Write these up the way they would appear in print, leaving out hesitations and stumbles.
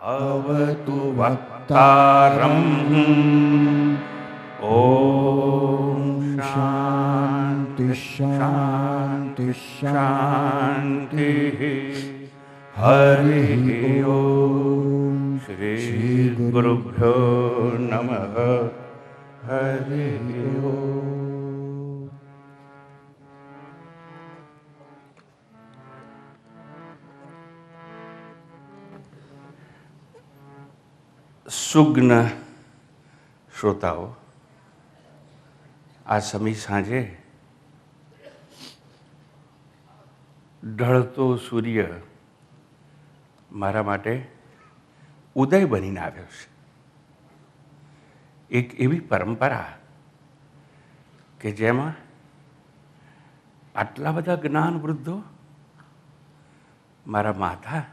अवतु वक्तारम्। ओम शांति शांति शांति। हरि ओम। श्री गुरुभ्यो नमः। हरि ओम। સુગ્ન શ્રોતાઓ, આ સમી સાંજે ઢળતો સૂર્ય મારા માટે ઉદય બનીને આવ્યો છે. એક એવી પરંપરા કે જેમાં આટલા બધા જ્ઞાન વૃદ્ધો મારા માતા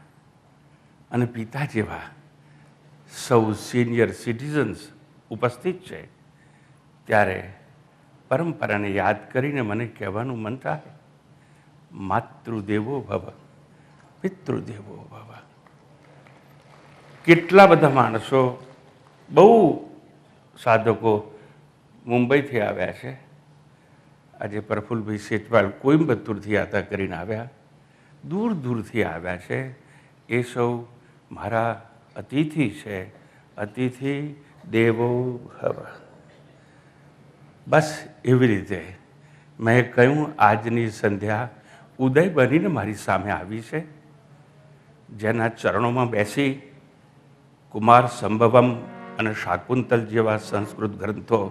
અને પિતા જેવા સૌ સિનિયર સિટીઝન્સ ઉપસ્થિત છે, ત્યારે પરંપરાને યાદ કરીને મને કહેવાનું મન થાય, માતૃદેવો ભવ પિતૃદેવો ભવ. કેટલા બધા માણસો, બહુ સાધકો મુંબઈથી આવ્યા છે. આજે પ્રફુલ્લભાઈ સેઠવાલ કોઈમ્બતુરથી યાત્રા કરીને આવ્યા, દૂર દૂરથી આવ્યા છે. એ સૌ મારા અતિથિ છે. અતિથિ દેવો ભવ. બસ એવી રીતે મેં કહ્યું, આજની સંધ્યા ઉદય બનીને મારી સામે આવી છે. જેના ચરણોમાં બેસી કુમાર સંભવમ અને શાકુંતલ જેવા સંસ્કૃત ગ્રંથો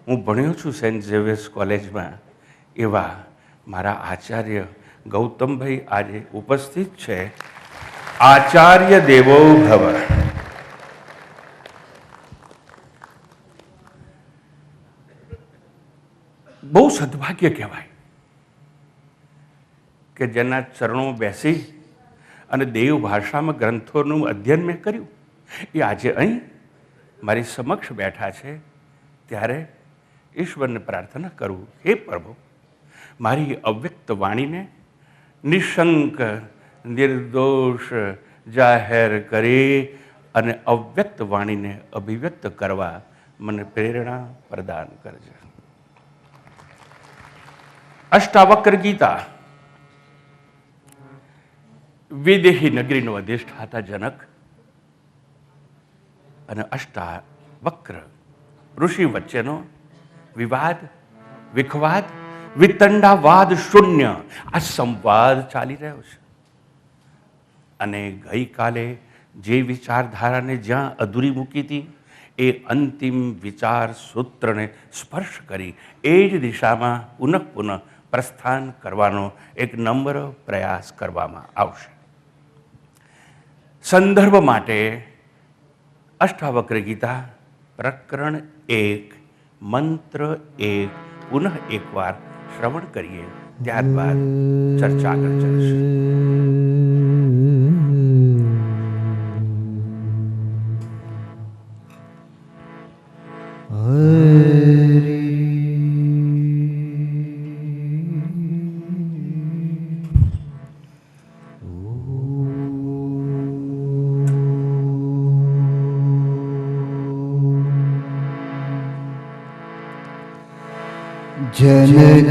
હું ભણ્યો છું સેન્ટ ઝેવિયર્સ કોલેજમાં, એવા મારા આચાર્ય ગૌતમભાઈ આજે ઉપસ્થિત છે. આચાર્ય દેવો ભવ. બહુ સદભાગ્ય કહેવાય કે જેના ચરણો બેસી અને દેવ ભાષામાં ગ્રંથોનું અધ્યયન મેં કર્યું, એ આજે અહીં મારી સમક્ષ બેઠા છે. ત્યારે ઈશ્વરને પ્રાર્થના કરું, હે પ્રભુ, મારી અવ્યક્ત વાણીને નિશંક નિર્દોષ જાહેર કરી અને અવ્યક્ત વાણીને અભિવ્યક્ત કરવા મને પ્રેરણા પ્રદાન કરજે. અષ્ટાવક્ર ગીતા, વિદેહી નગરીનો અધિષ્ઠાતા જનક અને અષ્ટાવક્ર ઋષિ વચ્ચેનો વિવાદ, વિખવાદ, વિતંડાવાદ શૂન્ય આ સંવાદ ચાલી રહ્યો છે. અને ગઈકાલે જે વિચારધારાને જ્યાં અધૂરી મૂકી હતી, એ અંતિમ વિચાર સૂત્રને સ્પર્શ કરી એ જ દિશામાં પુનઃ પુનઃ પ્રસ્થાન કરવાનો એક નમ્ર પ્રયાસ કરવામાં આવશે. સંદર્ભ માટે અષ્ટાવક્ર ગીતા પ્રકરણ 1 મંત્ર 1 પુનઃ એકવાર શ્રવણ કરીએ, ત્યારબાદ ચર્ચા આગળ ચાલશે. जनक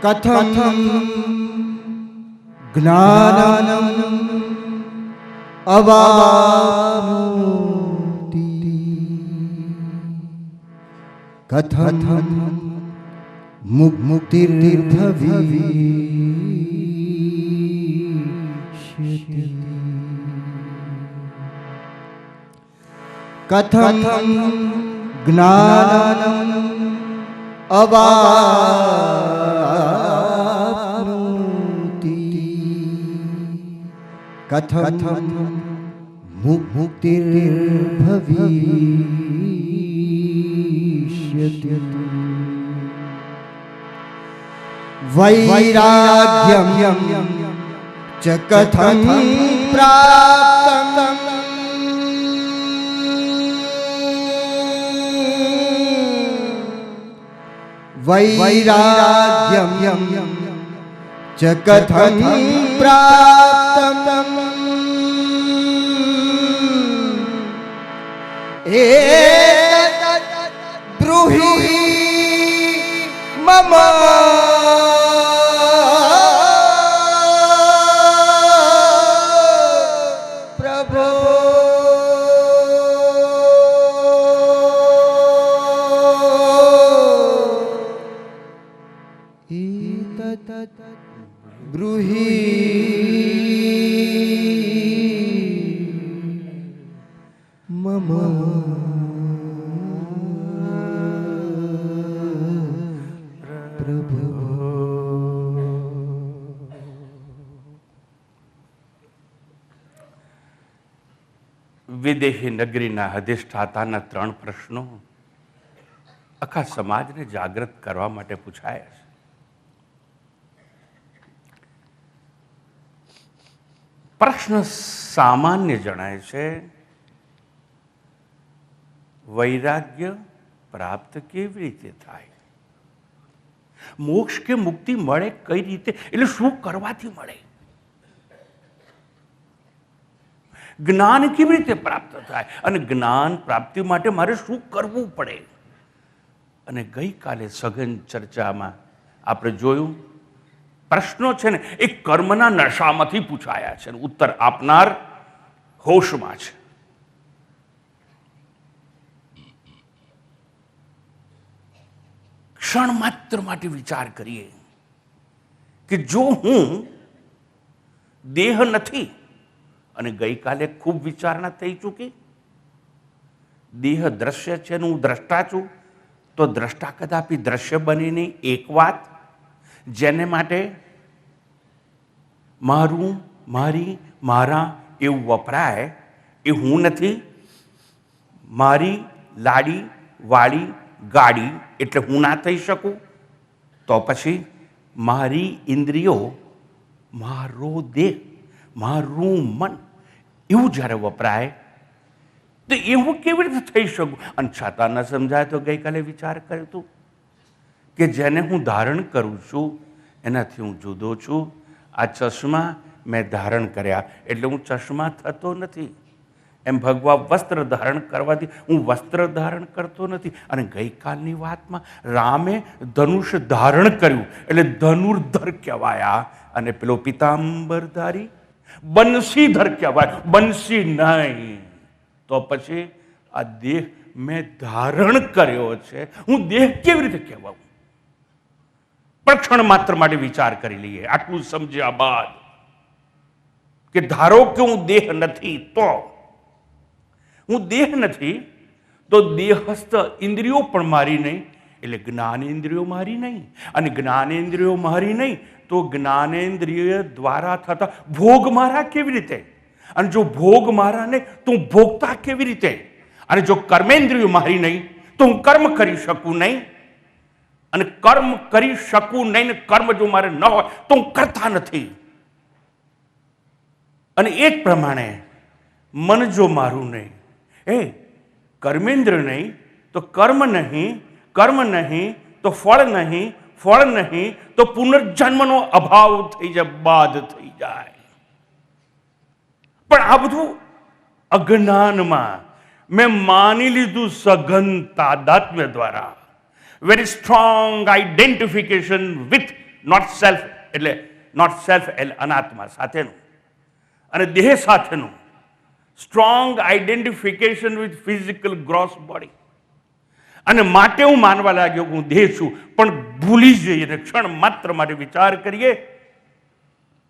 कथं ज्ञानम् अवाप्नोति कथं मुक्तिर्भविष्यति कथं ज्ञानम् अवाप्नोति कथं मुक्तिर्भविष्यति वैराग्यं च कथं प्राप्तं वैराग्यं च कथं प्राप्तं एतत् ब्रूहि मम प्रभो एतत् ब्रूहि मम प्रभो। વિદેહી નગરીના અધિષ્ઠાતાના 3 પ્રશ્નો આખા સમાજને જાગૃત કરવા માટે પૂછાયા છે. પ્રશ્ન સામાન્ય જણાય છે. વૈરાગ્ય પ્રાપ્ત કેવી રીતે થાય? મોક્ષ કે મુક્તિ મળે કઈ રીતે? એટલે શું કરવાથી મળે? જ્ઞાન કેવી રીતે પ્રાપ્ત થાય? અને જ્ઞાન પ્રાપ્તિ માટે મારે શું કરવું પડે? અને ગઈકાલે સઘન ચર્ચામાં આપણે જોયું પ્રશ્નો છે ને એ કર્મના નશામાંથી પૂછાયા છે. ઉત્તર આપનાર હોશમાં છે. ક્ષણ માત્ર માટે વિચાર કરીએ કે જો હું દેહ નથી, અને ગઈકાલે ખૂબ વિચારણા થઈ ચૂકી, દેહ દ્રશ્ય છે ને હું દ્રષ્ટા છું, તો દ્રષ્ટા કદાપી દ્રશ્ય બની નહીં. એક વાત જેને માટે મારું, મારી, મારા એવું વપરાય એ હું નથી. મારી લાડી, વાડી, ગાડી એટલે હું ના થઈ શકું. તો પછી મારી ઇન્દ્રિયો, મારો દેહ, મારું મન એવું જ્યારે વપરાય તો એવું કેવી રીતે થઈ શકું? અને છતાં ન સમજાય તો ગઈકાલે વિચાર કર્યો હતું કે જેને હું ધારણ કરું છું એનાથી હું જુદો છું. આ ચશ્મા મેં ધારણ કર્યા એટલે હું ચશ્મા થતો નથી. એમ ભગવાન વસ્ત્ર ધારણ કરવાથી હું વસ્ત્ર ધારણ કરતો નથી. અને ગઈકાલની વાતમાં રામે ધનુષ ધારણ કર્યું એટલે ધનુર્ધર કહેવાયા. અને પેલો પિતાંબરધારી બંસીધર કહેવાય. બંસી નહીં તો પછી આ દેહ મેં ધારણ કર્યો છે, હું દેહ કેવી રીતે કહેવાઉં? પણ ક્ષણ માત્ર માટે વિચાર કરી લઈએ. આટલું સમજ્યા બાદ કે ધારો કે હું દેહ નથી, તો હું દેહ નથી તો દેહસ્થ ઇન્દ્રિયો પણ મારી નહીં, એટલે જ્ઞાનેન્દ્રિયો મારી નહીં. અને જ્ઞાનેન્દ્રિયો મારી નહીં તો જ્ઞાનેન્દ્રિય દ્વારા થતા ભોગ મારા કેવી રીતે? અને જો ભોગ મારા નહીં તો હું ભોગતા કેવી રીતે? અને જો કર્મેન્દ્રિયો મારી નહીં તો હું કર્મ કરી શકું નહીં. અને કર્મ કરી શકું નહીં ને કર્મ જો મારે ન હોય તો હું કરતા નથી. અને એ જ પ્રમાણે મન જો મારું નહીં, કર્મેન્દ્ર નહીં તો કર્મ નહીં, કર્મ નહીં તો ફળ નહીં, ફળ નહીં તો પુનર્જન્મનો અભાવ થઈ જાય, બાદ થઈ જાય. પણ આ બધું અજ્ઞાનમાં મેં માની લીધું સઘન તાદાત્મ્ય દ્વારા. Very strong identification with not self, એટલે નોટ સેલ્ફ એટલે અનાત્મા સાથેનું અને દેહ સાથેનું strong identification with physical gross body. અને માટે હું માનવા લાગ્યો કે હું દેહ છું. પણ ભૂલી જઈએ ને ક્ષણ માત્ર માટે વિચાર કરીએ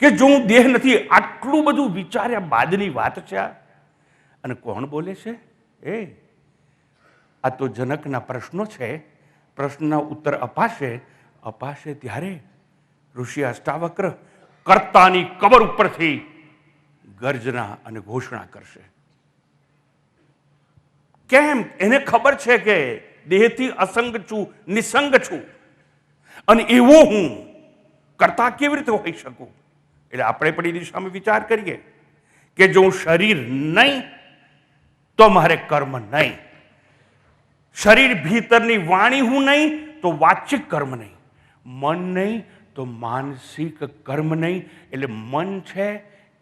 કે જો હું દેહ નથી. આટલું બધું વિચાર્યા બાદની વાત છે આ. અને કોણ બોલે છે? આ તો જનકના પ્રશ્નો છે. પ્રશ્નના ઉત્તર અપાશે ત્યારે ઋષિ અષ્ટાવક્ર કર્તાની કબર ઉપરથી ગર્જના અને ઘોષણા કરશે. કેમ? એને ખબર છે કે દેહથી અસંગ છું, નિસંગ છું, અને એવો હું કરતા કેવી રીતે હોઈ શકું? એટલે આપણે પણ એની સામે વિચાર કરીએ કે જો હું શરીર નહીં તો મારે કર્મ નહીં, શરીર ભીતરની વાણી હું નહીં તો વાચિક કર્મ નહીં, મન નહીં તો માનસિક કર્મ નહીં. એટલે મન છે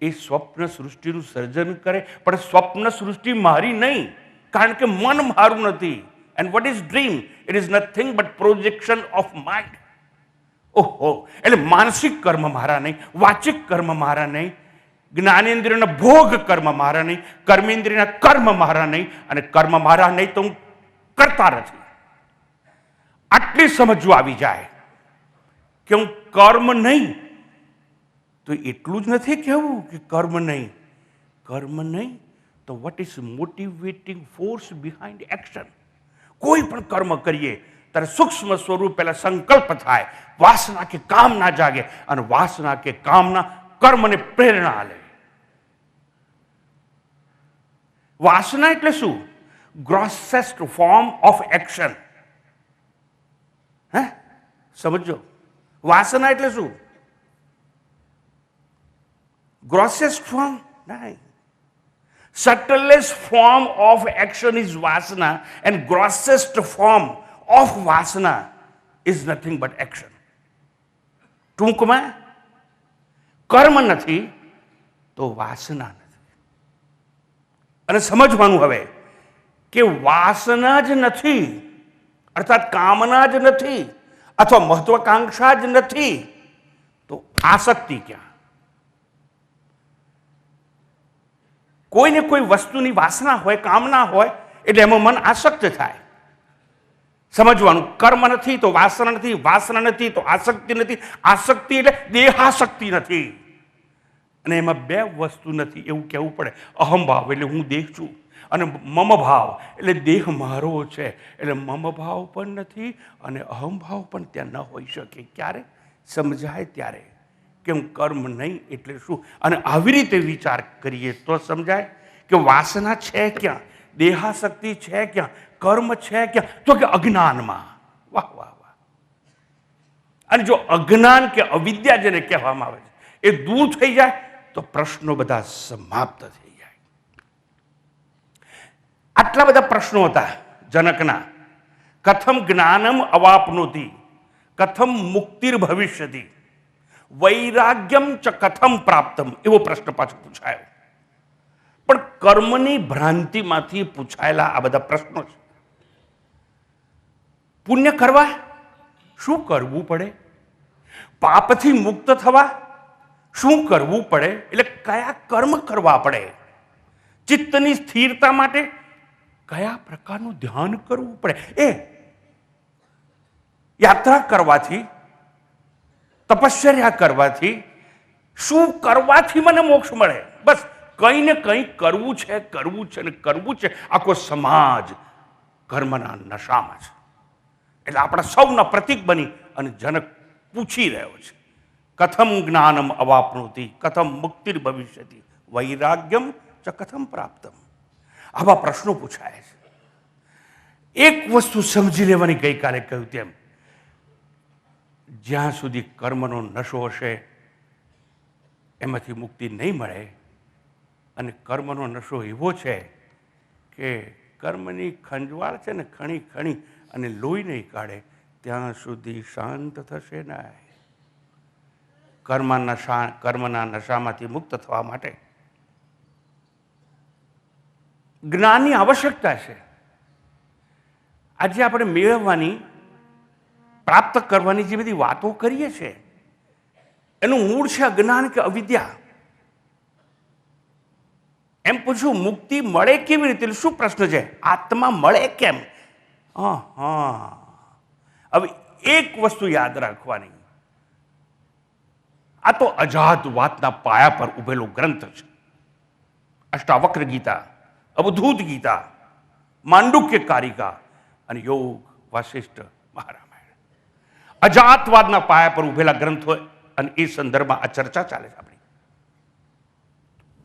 એ સ્વપ્ન સૃષ્ટિનું સર્જન કરે, પણ સ્વપ્ન સૃષ્ટિ મારી નહીં, કારણ કે મન મારું નથી. And what is dream? It is nothing but projection of mind. ઓહો, એટલે માનસિક કર્મ મારા નહીં, વાચિક કર્મ મારા નહીં, જ્ઞાનેન્દ્રિયના ભોગ કર્મ મારા નહીં, કર્મેન્દ્રિયના કર્મ મારા નહીં, અને કર્મ મારા નહીં તો હું કરતા નથી. આટલી સમજવું આવી જાય કે હું કર્મ નહીં, તો એટલું જ નથી કહેવું કે કર્મ નહીં. કર્મ નહીં તો what is motivating force behind action? કોઈ પણ કર્મ કરીએ ત્યારે સૂક્ષ્મ સ્વરૂપ પહેલા સંકલ્પ થાય, વાસના કે કામના જાગે, અને વાસના કે કામના કર્મને પ્રેરણા લે. વાસના એટલે શું? ગ્રોસેસ્ટ ફોર્મ ઓફ એક્શન. હે, સમજો. વાસના એટલે શું? ગ્રોસેસ્ટ ફોર્મ નહીં. subtlest form of action is vasana, and grossest form of vasana is nothing but action. ટૂંકમાં કર્મ નથી તો વાસના નથી. અને સમજવાનું હવે કે વાસના જ નથી, અર્થાત કામના જ નથી, અથવા મહત્વાકાંક્ષા જ નથી, તો આસક્તિ ક્યાં? કોઈને કોઈ વસ્તુની વાસના હોય, કામના હોય, એટલે એમાં મન આસક્ત થાય. સમજવાનું, કર્મ નથી તો વાસના નથી, વાસના નથી તો આસક્તિ નથી, આસક્તિ એટલે દેહાસક્તિ નથી. અને એમાં બે વસ્તુ નથી એવું કહેવું પડે. અહમભાવ એટલે હું દેહ છું, અને મમ ભાવ એટલે દેહ મારો છે. એટલે મમ ભાવ પણ નથી અને અહમભાવ પણ ત્યાં ન હોઈ શકે. ક્યારે સમજાય? ત્યારે કે હું કર્મ નહીં એટલે શું. અને આવી રીતે વિચાર કરીએ તો સમજાય કે વાસના છે ક્યાં, દેહાશક્તિ છે ક્યાં, કર્મ છે ક્યાં? તો કે અજ્ઞાનમાં. વાહ વાહ વાહ. અને જો અજ્ઞાન કે અવિદ્યા જેને કહેવામાં આવે છે એ દૂર થઈ જાય તો પ્રશ્નો બધા સમાપ્ત થઈ જાય. આટલા બધા પ્રશ્નો હતા જનકના. કથમ જ્ઞાનમ અવાપનોતિ, કથમ મુક્તિર ભવિષ્યતિ, વૈરાગ્યમ ચ કથમ પ્રાપ્તમ, એવો પ્રશ્ન પાછો પૂછાયો. પણ કર્મની ભ્રાંતિમાંથી પૂછાયેલા આ બધા પ્રશ્નો છે. પુણ્ય કરવા શું કરવું પડે? પાપથી મુક્ત થવા શું કરવું પડે? એટલે કયા કર્મ કરવા પડે? ચિત્તની સ્થિરતા માટે કયા પ્રકારનું ધ્યાન કરવું પડે? એ યાત્રા કરવાથી, તપશ્ચર્યા કરવાથી, શું કરવાથી મને મોક્ષ મળે? બસ કંઈ ને કંઈ કરવું છે, કરવું છે ને કરવું છે. આખો સમાજ કર્મના નશામાં છે. એટલે આપણા સૌના પ્રતીક બની અને જનક પૂછી રહ્યો છે, કથમ જ્ઞાનમ અવાપનોતિ, કથમ મુક્તિર ભવિષ્યતિ, વૈરાગ્યમ ચ કથમ પ્રાપ્તમ. આવા પ્રશ્નો પૂછાય છે. એક વસ્તુ સમજી લેવાની, ગઈકાલે કહ્યું તેમ, જ્યાં સુધી કર્મનો નશો હશે એમાંથી મુક્તિ નહીં મળે. અને કર્મનો નશો એવો છે કે કર્મની ખંજવાળ છે ને ખણી ખણી અને લોહી નહીં કાઢે ત્યાં સુધી શાંત થશે નહીં. કર્મના નશામાંથી મુક્ત થવા માટે જ્ઞાનની આવશ્યકતા છે. આજે આપણે મેળવવાની, પ્રાપ્ત કરવાની જે બધી વાતો કરીએ છીએ એનું મૂળ છે અજ્ઞાન કે અવિદ્યા. એમ પૂછું, મુક્તિ મળે કેવી રીતે? શું પ્રશ્ન છે? આત્મા મળે કેમ? હવે એક વસ્તુ યાદ રાખવાની, આ તો અજાત વાતના પાયા પર ઉભેલો ગ્રંથ છે. અષ્ટાવક્ર ગીતા, અવધૂત ગીતા, માંડુક્ય કારિકા અને યોગ વાસિષ્ઠ મહારામાયણ અજાતવાદના પાયા પર ઉભેલા ગ્રંથો અને એ સંદર્ભમાં આ ચર્ચા ચાલે છે આપણી.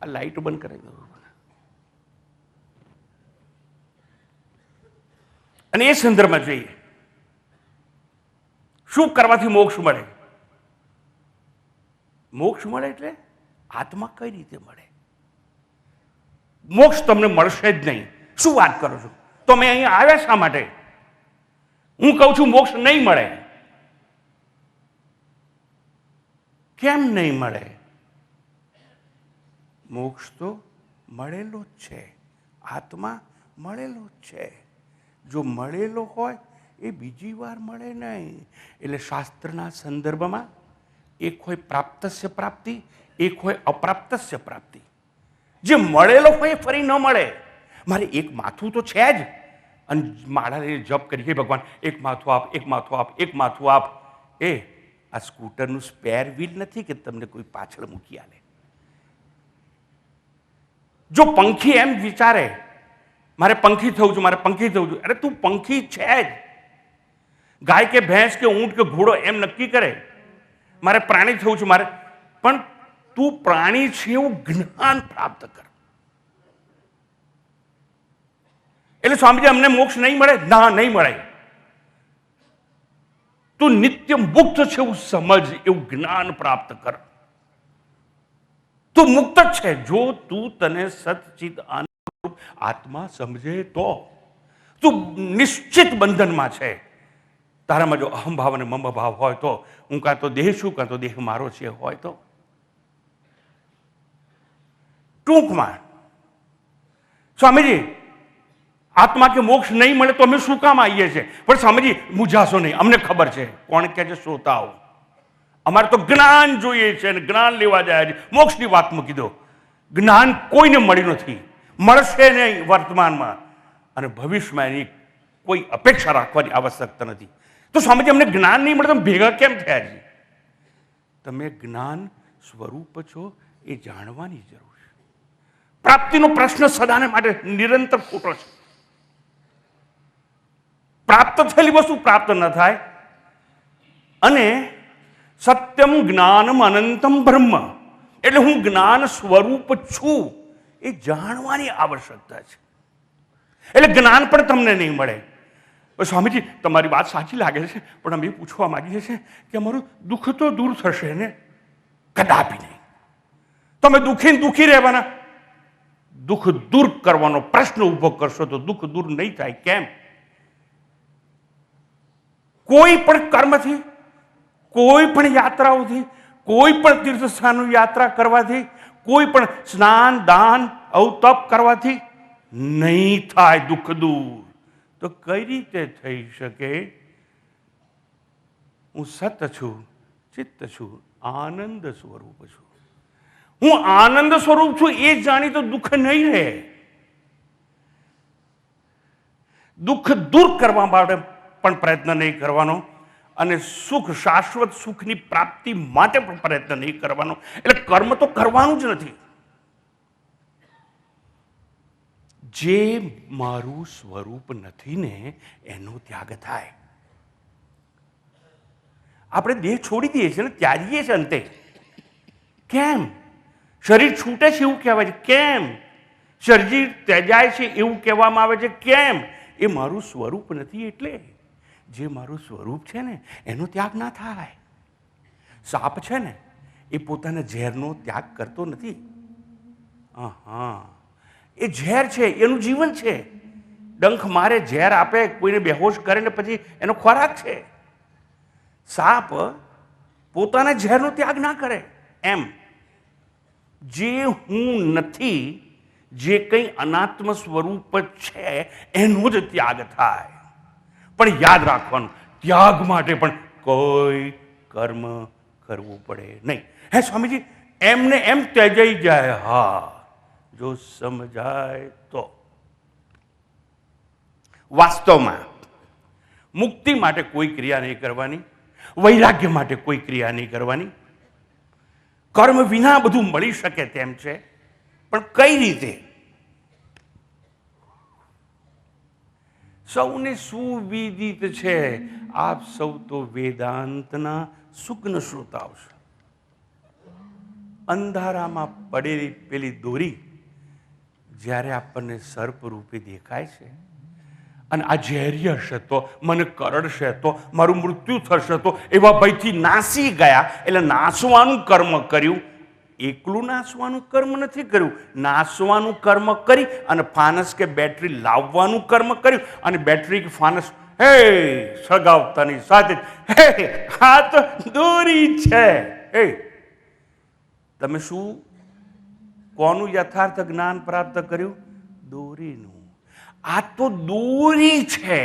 આ લાઈટ બંધ કરી દો. અને એ સંદર્ભમાં જોઈએ શું કરવાથી મોક્ષ મળે. મોક્ષ મળે એટલે આત્મા કઈ રીતે મળે? મોક્ષ તમને મળશે જ નહીં. શું વાત કરો છો? તો મેં અહીંયા આવ્યા શા માટે? હું કહું છું મોક્ષ નહીં મળે. કેમ નહીં મળે? મોક્ષ તો મળેલો જ છે, આત્મા મળેલો જ છે. જો મળેલો હોય એ બીજી વાર મળે નહીં. એટલે શાસ્ત્રના સંદર્ભમાં એક હોય પ્રાપ્તસ્ય પ્રાપ્તિ, એક હોય અપ્રાપ્તસ્ય પ્રાપ્તિ. જે મળેલો હોય એ ફરી ન મળે. મારે એક માથું તો છે જ, અને માળાને જપ કરી, હે ભગવાન એક માથું આપ, એક માથું આપ, એક માથું આપ. એ આ સ્કૂટરનું સ્પેર વ્હીલ નથી કે તમને કોઈ પાછળ મૂકી આલે. જો પંખી એમ વિચારે મારે પંખી થવું છું, મારે પંખી થવું છું, અરે તું પંખી છે જ. ગાય કે ભેંસ કે ઊંટ કે ઘોડો એમ નક્કી કરે મારે પ્રાણી થવું છું, મારે, પણ તું પ્રાણી છે એવું જ્ઞાન પ્રાપ્ત કર. એટલે સ્વામીજી અમને મોક્ષ નહીં મળે? ના, નહીં મળે. તું નિત્ય મુક્ત છે એવું સમજ, એવું જ્ઞાન પ્રાપ્ત કર. તું મુક્ત જ છે જો તું તને સચ્ચિદ આનંદ આત્મા સમજે તો. તું નિશ્ચિત બંધનમાં છે. તારામાં જો અહમભાવ અને મમ ભાવ હોય તો, હું કાં તો દેહ છું કાં તો દેહ મારો છે હોય તો. ટૂંકમાં સ્વામીજી આત્મા કે મોક્ષ નહીં મળે તો અમે શું કામ આવીએ છીએ? પણ સ્વામીજી મૂંઝાશો નહીં, અમને ખબર છે. કોણ કહે છે? શ્રોતાઓ. અમારે તો જ્ઞાન જોઈએ છે અને જ્ઞાન લેવા જાય છે. મોક્ષની વાત મૂકી દો. જ્ઞાન કોઈને મળ્યું નથી, મળશે નહીં વર્તમાનમાં, અને ભવિષ્યમાં એની કોઈ અપેક્ષા રાખવાની આવશ્યકતા નથી. તો સ્વામીજી અમને જ્ઞાન નહીં મળે, તમે ભેગા કેમ થયા છે? તમે જ્ઞાન સ્વરૂપ છો એ જાણવાની જરૂર છે. પ્રાપ્તિનો પ્રશ્ન સદાને માટે નિરંતર ખોટો છે. પ્રાપ્ત થયેલી વસ્તુ પ્રાપ્ત ન થાય. અને સત્યમ જ્ઞાનમ અનંતમ બ્રહ્મ, એટલે હું જ્ઞાન સ્વરૂપ છું એ જાણવાની આવશ્યકતા છે. એટલે જ્ઞાન પણ તમને નહીં મળે. સ્વામીજી તમારી વાત સાચી લાગે છે, પણ અમે પૂછવા માંગીએ છીએ કે અમારું દુઃખ તો દૂર થશે ને? કદાપી નહીં. તમે દુઃખી રહેવાના. દુઃખ દૂર કરવાનો પ્રશ્ન ઉભો કરશો તો દુઃખ દૂર નહીં થાય. કેમ? કોઈ પણ કર્મથી, કોઈ પણ યાત્રાઓથી, કોઈ પણ તીર્થસ્થાનની યાત્રા કરવાથી, કોઈ પણ સ્નાન દાન અવતપ કરવાથી નહીં થાય દુઃખ દૂર. તો કઈ રીતે થઈ શકે? હું સત છું, ચિત્ત છું, આનંદ સ્વરૂપ છું. હું આનંદ સ્વરૂપ છું એ જાણી તો દુઃખ નહીં રહે. દુઃખ દૂર કરવા માટે પણ પ્રયત્ન નહીં કરવાનો, અને સુખ, શાશ્વત સુખની પ્રાપ્તિ માટે પણ પ્રયત્ન નહીં કરવાનો. એટલે કર્મ તો કરવાનું જ નથી. જે મારું સ્વરૂપ નથી ને એનો ત્યાગ થાય. આપણે દેહ છોડી દઈએ છીએ ને, ત્યાગીએ છીએ અંતે. કેમ? શરીર છૂટે છે એવું કહેવાય છે. કેમ? શરીર ત્યજાય છે એવું કહેવામાં આવે છે. કેમ? એ મારું સ્વરૂપ નથી. એટલે જે મારું સ્વરૂપ છે ને એનો ત્યાગ ના થાય. સાપ છે ને એ પોતાના ઝેરનો ત્યાગ કરતો નથી. હા, એ ઝેર છે, એનું જીવન છે. ડંખ મારે, ઝેર આપે, કોઈને બેહોશ કરે ને પછી એનો ખોરાક છે. સાપ પોતાના ઝેરનો ત્યાગ ના કરે. એમ જે હું નથી, જે કંઈ અનાત્મ સ્વરૂપ છે એનો જ ત્યાગ થાય. પણ યાદ રાખવાનું, ત્યાગ માટે પણ કોઈ કર્મ કરવું પડે નહીં. હે સ્વામીજી એમને એમ ત્યજાઈ જાય? હા, જો સમજાય તો. વાસ્તવમાં મુક્તિ માટે કોઈ ક્રિયા નહીં કરવાની, વૈરાગ્ય માટે કોઈ ક્રિયા નહીં કરવાની. કર્મ વિના બધું મળી શકે તેમ છે, પણ કઈ રીતે? સૌને સુવિદિત છે, આપ સૌ તો વેદાંતના સુગ્ન શ્રોતાઓ છો. અંધારામાં પડેલી પેલી દોરી જ્યારે આપણને સર્પ રૂપે દેખાય છે અને આ ઝેરી હશે તો મને કરડશે તો મારું મૃત્યુ થશે તો એવા ભયથી નાસી ગયા. એટલે નાસવાનું કર્મ કર્યું. એકલું નાસવાનું કર્મ નથી કર્યું, નાસવાનું કર્મ કરી અને ફાનસ કે બેટરી લાવવાનું કર્મ કર્યું. અને બેટરી કે ફાનસ હે સળગાવતાની સાથે હે આ તો દોરી છે. હે તમે શું કોનું યથાર્થ જ્ઞાન પ્રાપ્ત કર્યું? દોરીનું. આ તો દોરી છે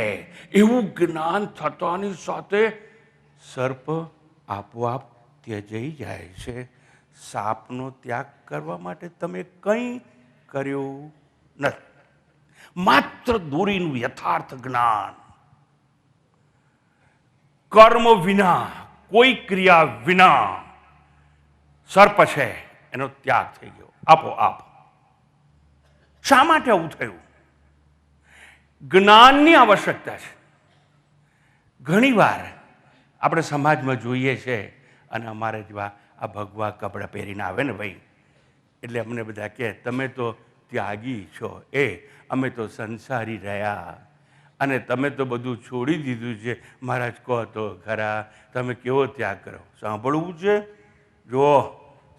એવું જ્ઞાન થતાની સાથે સર્પ આપોઆપ ત્યજાઈ જાય છે. સાપનો ત્યાગ કરવા માટે તમે કંઈ કર્યું નથી, માત્ર દોરીનું યથાર્થ જ્ઞાન. કર્મ વિના, કોઈ ક્રિયા વિના સર્પ છે એનો ત્યાગ થઈ ગયો આપોઆપ. શા માટે આવું થયું? જ્ઞાનની આવશ્યકતા છે. ઘણીવાર આપણે સમાજમાં જોઈએ છે, અને અમારે જેવા આ ભગવા કપડાં પહેરીને આવે ને ભાઈ, એટલે અમને બધા કહે તમે તો ત્યાગી છો, અમે તો સંસારી રહ્યા અને તમે તો બધું છોડી દીધું છે. મહારાજ કહો તો ખરા, તમે કેવો ત્યાગ કરો? સાંભળવું છે? જો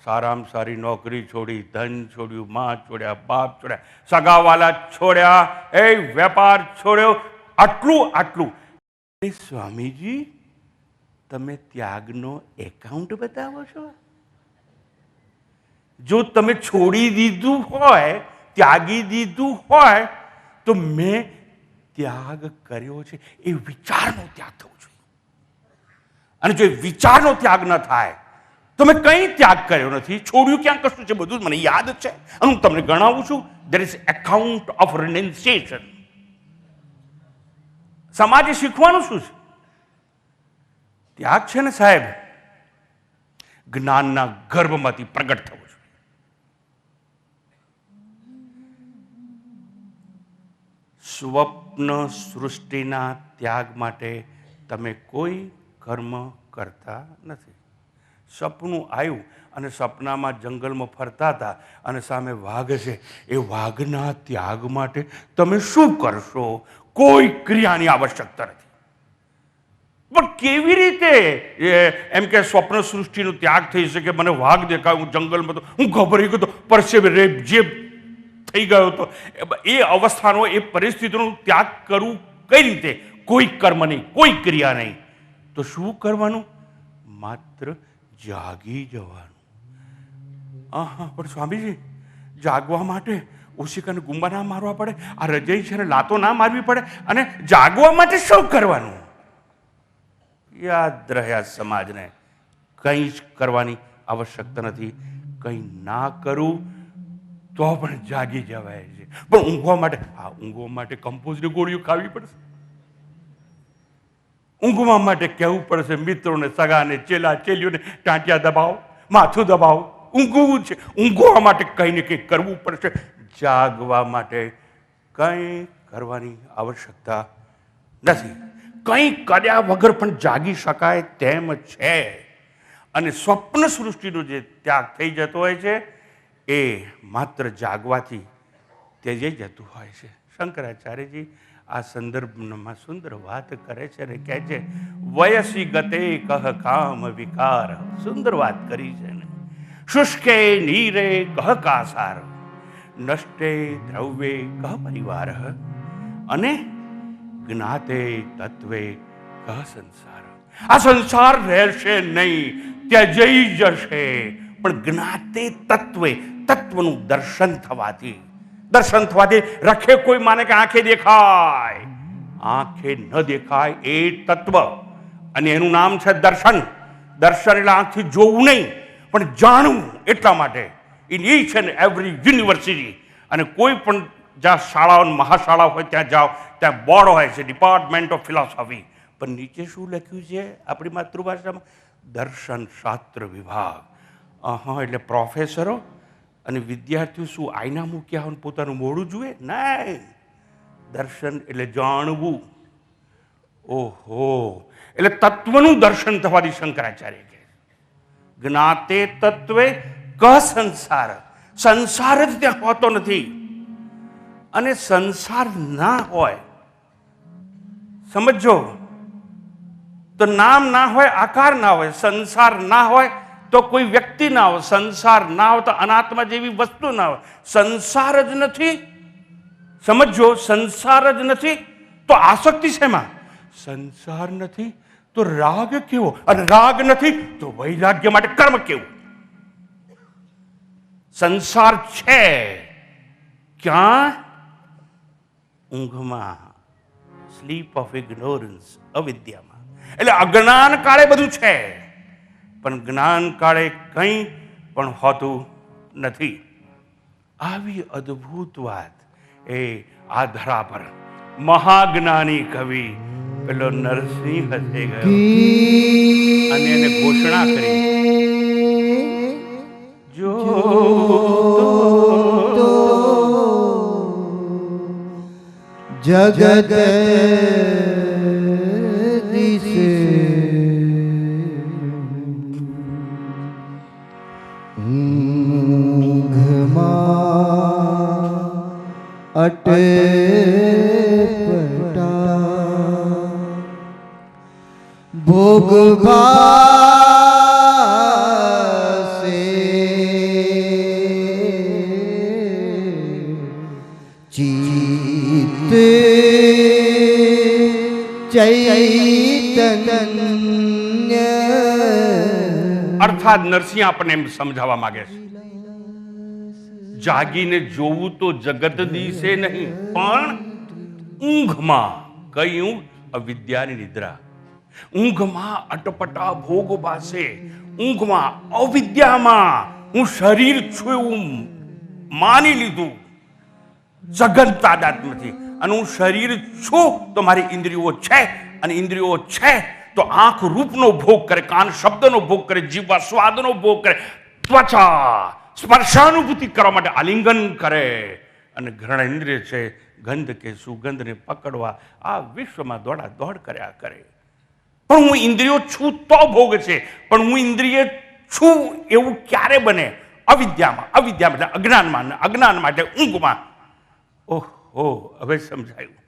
સારામાં સારી નોકરી છોડી, ધન છોડ્યું, માં છોડ્યા, બાપ છોડ્યા, સગાવાલા છોડ્યા, વેપાર છોડ્યો, આટલું. સ્વામીજી તમે ત્યાગનો એકાઉન્ટ બતાવો છો? જો તમે છોડી દીધું હોય, ત્યાગી દીધું હોય, તો મેં ત્યાગ કર્યો છે એ વિચારનો ત્યાગ થવો જોઈએ. અને જો એ વિચારનો ત્યાગ ન થાય તો મેં કંઈ ત્યાગ કર્યો નથી. છોડ્યું ક્યાં કશું છે બધું મને યાદ છે, અને હું તમને ગણાવું છું. There is account of renunciation. સમાજે શીખવાનું શું છે? ત્યાગ છે ને સાહેબ, જ્ઞાનના ગર્ભમાંથી પ્રગટ થવું છે. સ્વપ્ન સૃષ્ટિના ત્યાગ માટે તમે કોઈ કર્મ કરતા નથી. સપનું આવ્યું અને સપનામાં જંગલમાં ફરતા હતા અને સામે વાઘ છે, એ વાઘના ત્યાગ માટે તમે શું કરશો? કોઈ ક્રિયાની આવશ્યકતા નથી. પણ કેવી રીતે એમ કે સ્વપ્ન સૃષ્ટિનો ત્યાગ થઈ શકે? મને વાઘ દેખાય, હું જંગલમાં તો હું ગભરાઈ ગયો તો, પરસેવે રેપ જે થઈ ગયો હતો, એ અવસ્થાનો, એ પરિસ્થિતિનો ત્યાગ કરવું કઈ રીતે? કોઈ કર્મ નહીં, કોઈ ક્રિયા નહીં. તો શું કરવાનું? માત્ર જાગી જવાનું. પણ સ્વામીજી જાગવા માટે ઓશિકાને ગુંબા ના મારવા પડે, આ રજઈ છે ને લાતો ના મારવી પડે, અને જાગવા માટે શું કરવાનું? યાદ રહ્યા સમાજને, કંઈ જ કરવાની આવશ્યકતા નથી. કંઈ ના કરું તો પણ જાગી જવાય છે. પણ ઊંઘવા માટે કમ્પોઝની ગોળીઓ ખાવી પડશે. ઊંઘવા માટે કહેવું પડશે મિત્રોને, સગાને, ચેલા ચેલીઓને, ટાંટિયા દબાવો, માથું દબાવો. ઊંઘવું છે, ઊંઘવા માટે કંઈ ને કંઈ કરવું પડશે. જાગવા માટે કંઈ કરવાની આવશ્યકતા નથી. કંઈ કર્યા વગર પણ જાગી શકાય તેમ છે. અને સ્વપ્ન સૃષ્ટિનો જે ત્યાગ થઈ જતો હોય છે એ માત્ર જાગવાથી તેજઈ જતું હોય છે. શંકરાચાર્યજી આ સંદર્ભમાં સુંદર વાત કરે છે અને કહે છે, વયસી ગતે કહ કામ વિકાર. સુંદર વાત કરી છે ને. શુષ્કે નીરે કહ કાસાર, નષ્ટે દ્રવ્યે કહ પરિવાર, અને જ્ઞાતે તત્વે કહ સંસાર. આ સંસાર રહેશે નહીં, ત્યજઈ જશે. પણ જ્ઞાતે તત્વે, તત્વનું દર્શન થવાથી રખે કોઈ માને કે આંખે દેખાય, આંખે ન દેખાય એ તત્વ, અને એનું નામ છે દર્શન. દર્શન એટલે આંખથી જોવું નહીં પણ જાણવું. એટલા માટે in each and every university, અને કોઈ પણ જ્યાં શાળાઓ મહાશાળા હોય ત્યાં જાઓ, ત્યાં બોર્ડ હોય છે ડિપાર્ટમેન્ટ ઓફ ફિલોસોફી, પણ નીચે શું લખ્યું છે આપણી માતૃભાષામાં? દર્શન શાસ્ત્ર વિભાગ. એટલે પ્રોફેસરો અને વિદ્યાર્થીઓ શું આઈના મૂક્યા હોય પોતાનું મોઢું જુએ? નહીં. દર્શન એટલે જાણવું. ઓહો, એટલે તત્વનું દર્શન થવાથી શંકરાચાર્ય કહે જ્ઞાતે તત્વે ક સંસાર. સંસાર જ ત્યાં હોતો નથી. અને સંસાર ના હોય, સમજો, તો નામ ના હોય, આકાર ના હોય. સંસાર ના હોય તો કોઈ વ્યક્તિ ના હોય. સંસાર ના હોય તો અનાત્મા જેવી વસ્તુ ના હોય. સંસાર જ નથી, સમજો, સંસાર જ નથી તો આસક્તિ શેમાં? સંસાર નથી તો રાગ કેવો? અને રાગ નથી તો વૈરાગ્ય માટે કર્મ કેવું? સંસાર છે ક્યાં? ઊંઘમાં, સ્લીપ ઓફ ઇગ્નોરન્સ, અવિદ્યામાં. એટલે અજ્ઞાન કાળે બધું છે, પણ જ્ઞાન કાળે કંઈ પણ હોતું નથી. આવી અદ્ભુત વાત એ આ ધરા પર મહાજ્ઞાની કવિ પેલો નરસિંહ હસે ગયો અને એને ઘોષણા કરી, જો જગત દિશે ઊંઘમાં અટપટા ભોગ ભાસે ચિત્તે ચૈતન્ય. અર્થાત નરસિંહ આપણને એમ સમજાવવા માંગે છે, જાગીને જોવું તો જગત દિશે નહીં, પણ ઊંઘમાં. કઈ ઊંઘ? અવિદ્યાની નિદ્રા. ઊંઘમાં અટપટા ભોગ બાસે. ઊંઘમાં, અવિદ્યામાં હું શરીર છું એવું માની લીધું. સઘન તાદાદ નથી. અને હું શરીર છું તો મારી ઇન્દ્રિયો છે, અને ઇન્દ્રિયો છે તો આંખ રૂપનો ભોગ કરે, કાન શબ્દનો ભોગ કરે, જીવા સ્વાદનો ભોગ કરે, ત્વચા સ્પર્શાનુભૂતિ કરવા માટે આલિંગન કરે, અને ઘૃણ ઇન્દ્રિય છે ગંધ કે સુગંધને પકડવા આ વિશ્વમાં દોડા દોડ કર્યા કરે. પણ હું ઇન્દ્રિયો છું તો ભોગ છે. પણ હું ઇન્દ્રિય છું એવું ક્યારે બને? અવિદ્યામાં. અવિદ્યામાં એટલે અજ્ઞાનમાં, અજ્ઞાન માટે ઊંઘમાં. ઓહો, હવે સમજાયું.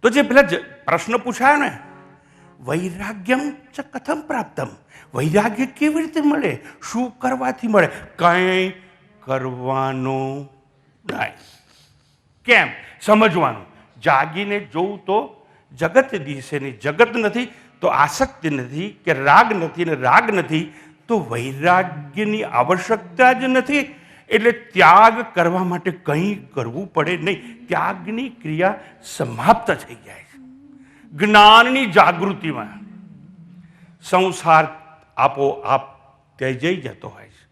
તો જે પેલા પ્રશ્ન પૂછાયો ને, વૈરાગ્યમ ચ કથમ પ્રાપ્તમ, વૈરાગ્ય કેવી રીતે મળે? શું કરવાથી મળે? કંઈ કરવાનું નહીં. કેમ? સમજવાનું. જાગીને જોઉં તો જગત દિશે નહીં. જગત નથી તો આસક્તિ નથી, કે રાગ નથી ને રાગ નથી તો વૈરાગ્યની આવશ્યકતા જ નથી. એટલે ત્યાગ કરવા માટે કંઈ કરવું પડે નહીં. ત્યાગની ક્રિયા સમાપ્ત થઈ જાય છે. જ્ઞાનની જાગૃતિમાં સંસાર આપોઆપ ત્યજાઈ જતો હોય છે.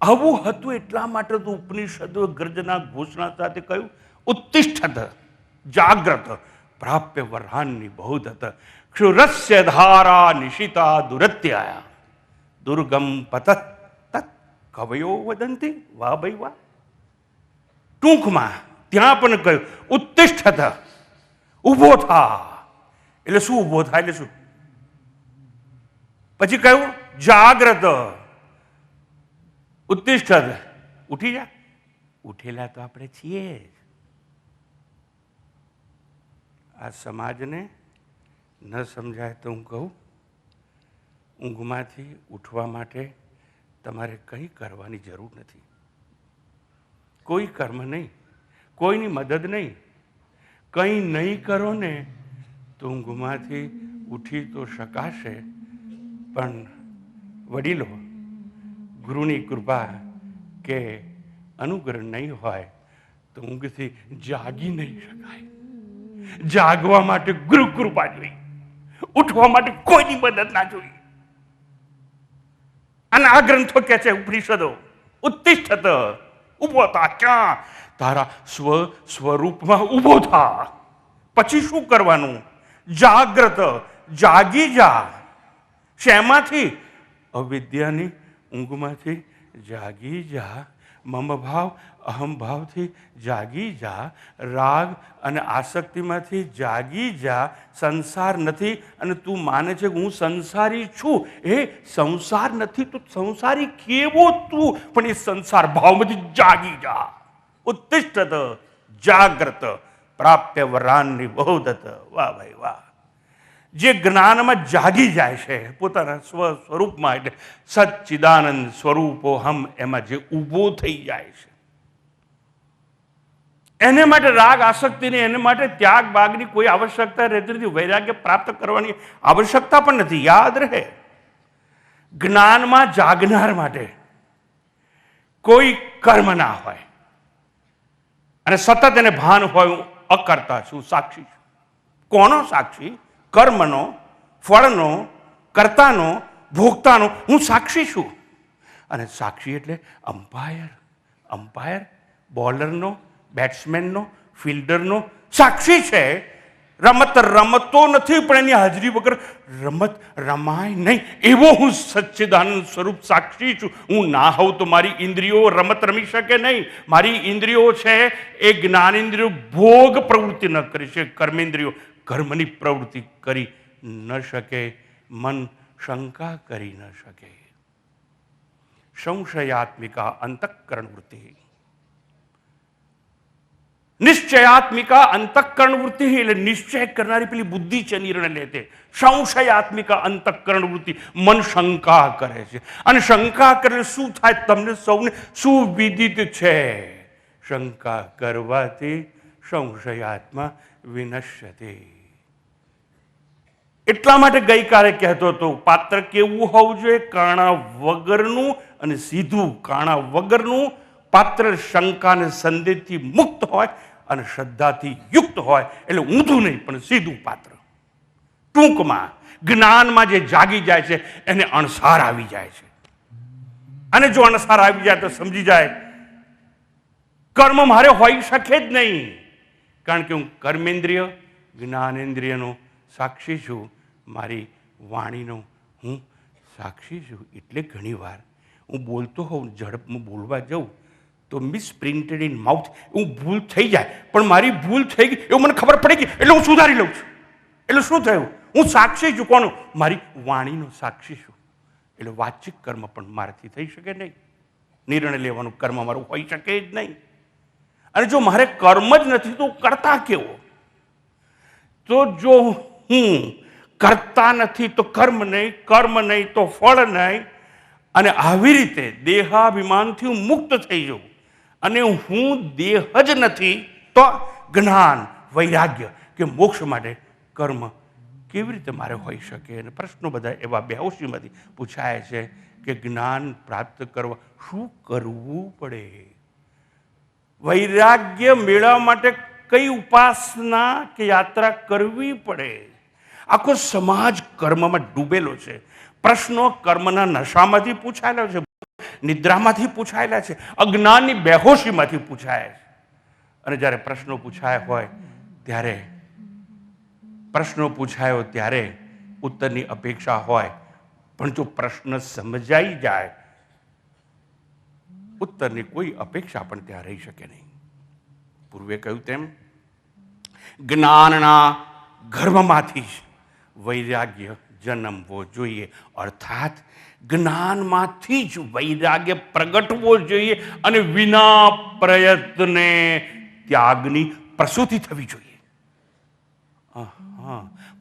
આવું હતું એટલા માટે તો ઉપનિષદો ગર્જના ઘોષણા સાથે કહ્યું, ઉત્તિષ્ઠત, જાગ્રત, પ્રાપ્ય વરહાનની બહુધત, ક્ષુરસ્ય ધારા નિશિતા દુરત્યાયા, દુર્ગમ પતત તત કવયો વદંતી. વાહ ભાઈ વાહ. ટૂંકમાં ત્યાં પણ કહ્યું ઉત્તિષ્ઠત, ઊભો થા. એટલે શું ઊભો થાય? એટલે શું? પછી કહ્યું જાગ્રત, ઉત્તિષ્ઠત, ઉઠી જા. ઉઠેલા તો આપણે છીએ જ. આ સમાજને ન સમજાય તો હું કહું, ઊંઘમાંથી ઉઠવા માટે તમારે કંઈ કરવાની જરૂર નથી. કોઈ કર્મ નહીં, કોઈની મદદ નહીં. કંઈ નહીં કરો ને તો ઊંઘમાંથી ઉઠી તો શકાશે, પણ વડીલો ગુરુની કૃપા કે અનુગ્રહ નહીં હોય તો ઊંઘથી જાગી નહીં શકાય. જાગવા માટે ગુરુ કૃપા જોઈએ, ઉઠવા માટે કોઈની મદદ ના જોઈએ. અને આ ગ્રંથો કે છે, ઉપનિષદો, ઉત્તિષ્ઠત, ઉભો થા. ક્યાં? તારા સ્વરૂપમાં ઉભો થા. પછી શું કરવાનું? જાગ્રત, જાગી જા. શેમાંથી? અવિદ્યાની ઊંઘમાંથી જાગી જા. મમ ભાવ અહમ ભાવથી જાગી જા, રાગ અને આસક્તિમાંથી જાગી જા. સંસાર નથી અને તું માને છે કે હું સંસારી છું. એ સંસાર નથી તો સંસારી કેવો તું? પણ એ સંસાર ભાવમાંથી જાગી જા. ઉત્તિષ્ઠત જાગ્રત પ્રાપ્ય વરાન્ની બહુદત. વાહ ભાઈ વાહ! જે જ્ઞાનમાં જાગી જાય છે પોતાના સ્વરૂપમાં, એટલે સચ્ચિદાનંદ સ્વરૂપો હમ, એમાં જે ઊભો થઈ જાય છે, એને માટે રાગ આસક્તિની, એને માટે ત્યાગ બાગની કોઈ આવશ્યકતા રહેતી નથી. વૈરાગ્ય પ્રાપ્ત કરવાની આવશ્યકતા પણ નથી. યાદ રહે, જ્ઞાનમાં જાગનાર માટે કોઈ કર્મ ના હોય અને સતત એને ભાન હોય, હું અકર્તા છું, સાક્ષી છું. કોનો સાક્ષી? કર્મનો, ફળનો, કર્તાનો, ભોગતાનો હું સાક્ષી છું. અને સાક્ષી એટલે અમ્પાયર. અમ્પાયર બોલરનો, બેટ્સમેનનો, ફિલ્ડરનો સાક્ષી છે. રમત રમતો નથી, પણ એની હાજરી વગર રમત રમાય નહીં. એવો હું સચ્ચિદાનંદ સ્વરૂપ સાક્ષી છું. હું ના હોઉં તો મારી ઇન્દ્રિયો રમત રમી શકે નહીં. મારી ઇન્દ્રિયો છે એ જ્ઞાનેન્દ્રિયો ભોગ પ્રવૃત્તિ ન કરી શકે. કર્મેન્દ્રિયો કર્મની પ્રવૃત્તિ કરી ન શકે. મન શંકા કરી ન શકે. સંશયાત્મિકા અંતઃકરણ વૃત્તિ, નિશ્ચયાત્મિકા અંતઃકરણ વૃત્તિ, એટલે નિશ્ચય કરનારી પેલી બુદ્ધિ છે, નિર્ણય લે તે. સંશયાત્મિકા અંતઃકરણ વૃત્તિ, મન શંકા કરે છે. અને શંકા કરે શું થાય? તમને સૌને સુવિદિત છે. શંકા કરવાથી સંશયાત્મા વિનશ્યતે. એટલા માટે ગઈકાલે કહેતો હતો, પાત્ર કેવું હોવું જોઈએ? કાણા વગરનું અને સીધું. કાણા વગરનું પાત્ર શંકા અને સંદેહથી મુક્ત હોય અને શ્રદ્ધાથી યુક્ત હોય. એટલે ઊંધું નહીં પણ સીધું પાત્ર. ટૂંકમાં જ્ઞાનમાં જે જાગી જાય છે એને અણસાર આવી જાય છે. અને જો અણસાર આવી જાય તો સમજી જાય કર્મ મારે હોઈ શકે જ નહીં. કારણ કે હું કર્મેન્દ્રિય જ્ઞાનેન્દ્રિયનો સાક્ષી છું. મારી વાણીનો હું સાક્ષી છું. એટલે ઘણીવાર હું બોલતો હોઉં, ઝડપમાં બોલવા જાઉં તો મિસપ્રિન્ટેડ ઇન માઉથ, હું ભૂલ થઈ જાય, પણ મારી ભૂલ થઈ ગઈ એવું મને ખબર પડી ગઈ એટલે હું સુધારી લઉં છું. એટલે શું થયું? હું સાક્ષી છું. કોનું? મારી વાણીનો સાક્ષી છું. એટલે વાચિક કર્મ પણ મારાથી થઈ શકે નહીં. નિર્ણય લેવાનું કર્મ મારું હોઈ શકે જ નહીં. અને જો મારે કર્મ જ નથી તો કરતા કેવો? તો જો હું કરતા નથી તો કર્મ નહીં, કર્મ નહીં તો ફળ નહીં. અને આવી રીતે દેહાભિમાનથી હું મુક્ત થઈ જાઉં અને હું દેહ જ નથી તો જ્ઞાન, વૈરાગ્ય કે મોક્ષ માટે કર્મ કેવી રીતે મારે હોઈ શકે? અને પ્રશ્નો બધા એવા બેહોશીમાંથી પૂછાય છે કે જ્ઞાન પ્રાપ્ત કરવા શું કરવું પડે? વૈરાગ્ય મેળવવા માટે કઈ ઉપાસના કે યાત્રા કરવી પડે? આખો સમાજ કર્મમાં ડૂબેલો છે. પ્રશ્નો કર્મના નશામાંથી પૂછાયેલા છે, નિદ્રામાંથી પૂછાયેલા છે, અજ્ઞાનની બેહોશીમાંથી પૂછાય છે. અને જ્યારે પ્રશ્નો પૂછાયા હોય ત્યારે, પ્રશ્નો પૂછાયો ત્યારે ઉત્તરની અપેક્ષા હોય, પણ જો પ્રશ્ન સમજાઈ જાય ઉત્તરની કોઈ અપેક્ષા પણ ત્યાં રહી શકે નહીં. પૂર્વે કહ્યું તેમ જ્ઞાનના ગર્ભમાંથી જ વૈરાગ્ય જન્મવો જોઈએ. અર્થાત જ્ઞાનમાંથી જ વૈરાગ્ય પ્રગટવો જોઈએ અને વિના પ્રયત્ને ત્યાગની પ્રસૂતિ થવી જોઈએ.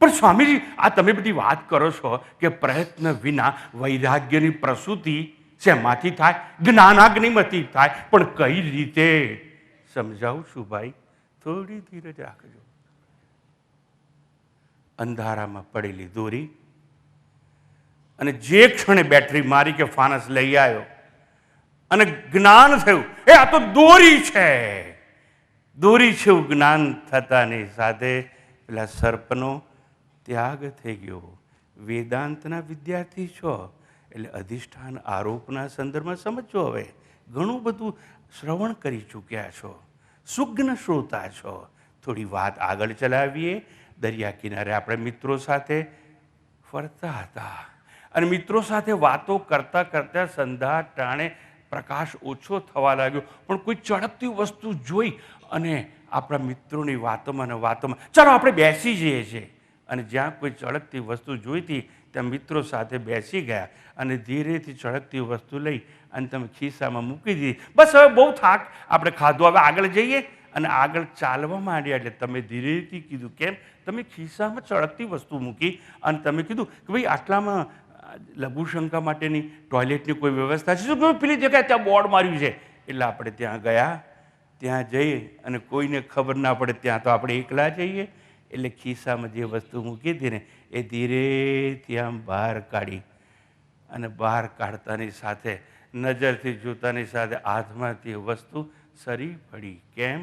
પણ સ્વામીજી, આ તમે બધી વાત કરો છો કે પ્રયત્ન વિના વૈરાગ્યની પ્રસૂતિ શેમાંથી થાય? જ્ઞાનાગ્નિમાંથી થાય. પણ કઈ રીતે સમજાવું છું ભાઈ? થોડી ધીરજ રાખજો. અંધારામાં પડેલી દોરી અને જે ક્ષણે બેટરી મારી કે ફાનસ લઈ આવ્યો અને જ્ઞાન થયું, એ આ તો દોરી છે, દોરી છે. જ્ઞાન થતાની સાથે પેલા સર્પનો ત્યાગ થઈ ગયો. વેદાંતના વિદ્યાર્થી છો એટલે અધિષ્ઠાન આરોપના સંદર્ભમાં સમજો. હવે ઘણું બધું શ્રવણ કરી ચૂક્યા છો, સુજ્ઞ શ્રોતા છો. થોડી વાત આગળ ચલાવીએ. દરિયા કિનારે આપણે મિત્રો સાથે ફરતા હતા અને મિત્રો સાથે વાતો કરતાં કરતાં સંધ્યા ટાણે પ્રકાશ ઓછો થવા લાગ્યો, પણ કોઈ ચળકતી વસ્તુ જોઈ અને આપણા મિત્રોની વાતોમાં ને વાતોમાં ચાલો આપણે બેસી જઈએ છીએ, અને જ્યાં કોઈ ચળકતી વસ્તુ જોઈતી ત્યાં મિત્રો સાથે બેસી ગયા અને ધીરેથી ચળકતી વસ્તુ લઈ અને તમે ખિસ્સામાં મૂકી દીધી. બસ હવે બહુ થાક આપણે ખાધું, હવે આગળ જઈએ. અને આગળ ચાલવા માંડ્યા એટલે તમે ધીરેથી કીધું, કેમ? તમે ખિસ્સામાં ચળકતી વસ્તુ મૂકી અને તમે કીધું કે ભાઈ આટલામાં લઘુશંકા માટેની ટોયલેટની કોઈ વ્યવસ્થા છે? શું પેલી જગ્યાએ ત્યાં બોર્ડ માર્યું છે. એટલે આપણે ત્યાં ગયા. ત્યાં જઈએ અને કોઈને ખબર ના પડે, ત્યાં તો આપણે એકલા જઈએ. એટલે ખિસ્સામાં જે વસ્તુ મૂકી હતી ને એ ધીરેથી આમ બહાર કાઢી, અને બહાર કાઢતાની સાથે નજરથી જોતાની સાથે હાથમાંથી વસ્તુ સરી પડી. કેમ?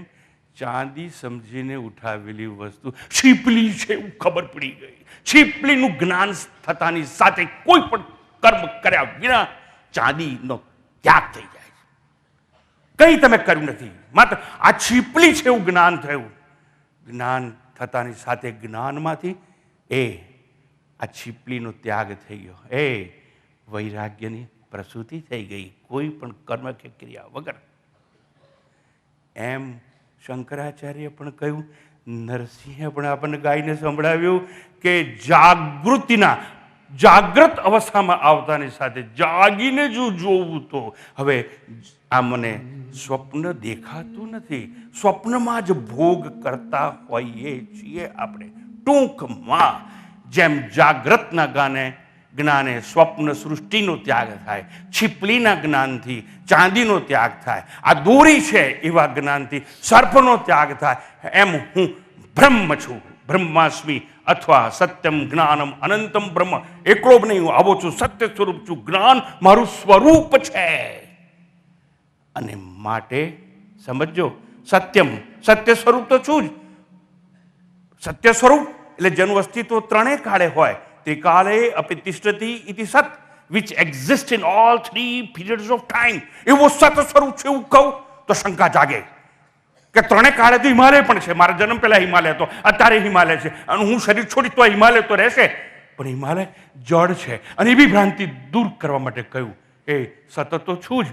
ચાંદી સમજીને ઉઠાવેલી વસ્તુ છીપલી છે એવું ખબર પડી ગઈ. છીપલીનું જ્ઞાન થતાની સાથે કોઈ પણ કર્મ કર્યા વિના ચાંદીનો ત્યાગ થઈ જાય છે. કંઈ તમે કર્યું નથી, માત્ર આ છીપલી છે એવું જ્ઞાન થયું. જ્ઞાન થતાની સાથે જ્ઞાનમાંથી આ છીપલીનો ત્યાગ થઈ ગયો. વૈરાગ્યની પ્રસૂતિ થઈ ગઈ, કોઈ પણ કર્મ કે ક્રિયા વગર. એમ શંકરાચાર્ય પણ કહ્યું, નરસિંહે પણ આપણને ગાઈને સંભળાવ્યું કે જાગ્રત અવસ્થામાં આવતાની સાથે જાગીને જો જોવું તો હવે આ મને સ્વપ્ન દેખાતું નથી, સ્વપ્નમાં જ ભોગ કરતા હોઈએ છીએ આપણે. ટૂંકમાં જેમ જાગ્રતના જ્ઞાને સ્વપ્ન સૃષ્ટિનો ત્યાગ થાય, છીપલીના જ્ઞાનથી ચાંદીનો ત્યાગ થાય, આ દોરી છે એવા જ્ઞાનથી સર્પનો ત્યાગ થાય, એમ હું બ્રહ્મ છું, બ્રહ્માસ્મિ અથવા સત્યમ જ્ઞાનમ અનંતમ બ્રહ્મ. એકલો જ નહીં, હું આવો છું, સત્ય સ્વરૂપ છું, જ્ઞાન મારું સ્વરૂપ છે. અને માટે સમજો, સત્યમ સત્ય સ્વરૂપ તો છું જ. સત્ય સ્વરૂપ એટલે જેનું અસ્તિત્વ ત્રણેય કાળે હોય. ત્રિકાલે અપિ તિષ્ઠતિ ઇતિ સત, which exists in all three periods of time. એવું સત સ્વરૂપ છે એવું કહું તો શંકા જાગે કે ત્રણેય કાળે તો હિમાલય પણ છે. મારા જન્મ પહેલા હિમાલય હતો, અત્યારે હિમાલય છે, અને હું શરીર છોડી તો હિમાલય તો રહેશે. પણ હિમાલય જળ છે, અને એવી ભ્રાંતિ દૂર કરવા માટે કહ્યું સતત તો છું જ,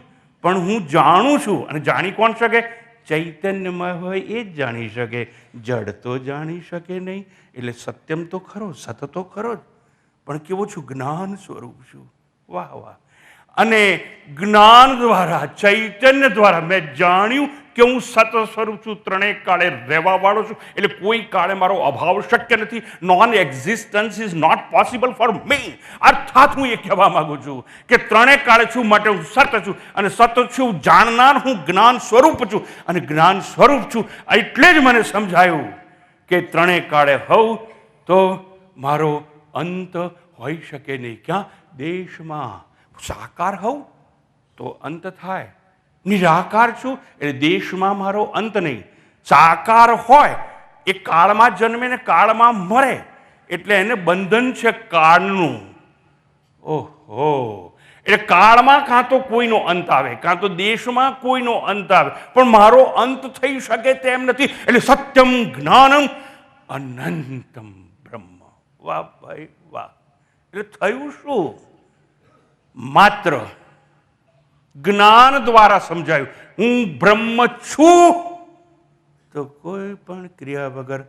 પણ હું જાણું છું. અને જાણી કોણ શકે? ચૈતન્યમય હોય એ જ જાણી શકે, જડ તો જાણી શકે નહીં. એટલે સત્યમ તો ખરો, સત તો ખરો જ, પણ કેવું છું? જ્ઞાન સ્વરૂપ છું. વાહ વાહ! અને જ્ઞાન દ્વારા, ચૈતન્ય દ્વારા મેં જાણ્યું કે હું સત સ્વરૂપ છું, ત્રણેય કાળે રહેવા વાળો છું. એટલે કોઈ કાળે મારો અભાવ શક્ય નથી. Non existence is not possible for me. અર્થાત હું એ કહેવા માંગુ છું કે ત્રણેય કાળે છું માટે હું સત છું, અને સત છું જાણનાર હું જ્ઞાન સ્વરૂપ છું. અને જ્ઞાન સ્વરૂપ છું એટલે જ મને સમજાયું કે ત્રણેય કાળે હોઉં તો મારો અંત હોઈ શકે નહીં. ક્યાં? દેશમાં. સાકાર હોઉં તો અંત થાય, નિરાકાર છું એટલે દેશમાં મારો અંત નહીં. સાકાર હોય એ કાળમાં જન્મે ને કાળમાં મરે, એટલે એને બંધન છે કાળનું. ઓહો! એટલે કાળમાં કાં તો કોઈનો અંત આવે, કાં તો દેશમાં કોઈનો અંત આવે, પણ મારો અંત થઈ શકે તેમ નથી. એટલે સત્યમ જ્ઞાનમ અનંતમ બ્રહ્મ. વાહ ભાઈ વાહ! એટલે થયું શું? માત્ર જ્ઞાન દ્વારા સમજાયું હું બ્રહ્મ છું, તો કોઈ પણ ક્રિયા વગર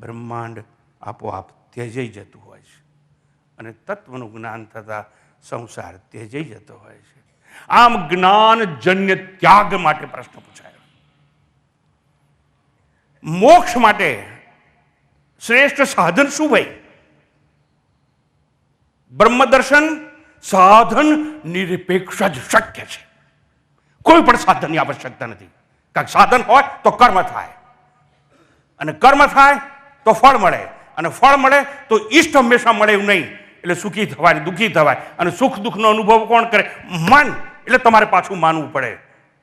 બ્રહ્માંડ આપોઆપ ત્યજાઈ જતું હોય છે, અને તત્વનું જ્ઞાન થતાં સંસાર ત્યજાઈ જતો હોય છે. આમ જ્ઞાનજન્ય ત્યાગ માટે પ્રશ્ન પૂછાયો. મોક્ષ માટે શ્રેષ્ઠ સાધન શું ભાઈ? બ્રહ્મ દર્શન સાધન નિરપેક્ષ જ શક્ય છે. કોઈ પણ સાધનની આવશ્યકતા નથી. કારણ સાધન હોય તો કર્મ થાય, અને કર્મ થાય તો ફળ મળે, અને ફળ મળે તો ઈષ્ટ હંમેશા મળે એવું નહીં. એટલે સુખી થવાય, દુઃખી થવાય, અને સુખ દુઃખનો અનુભવ કોણ કરે? મન. એટલે તમારે પાછું માનવું પડે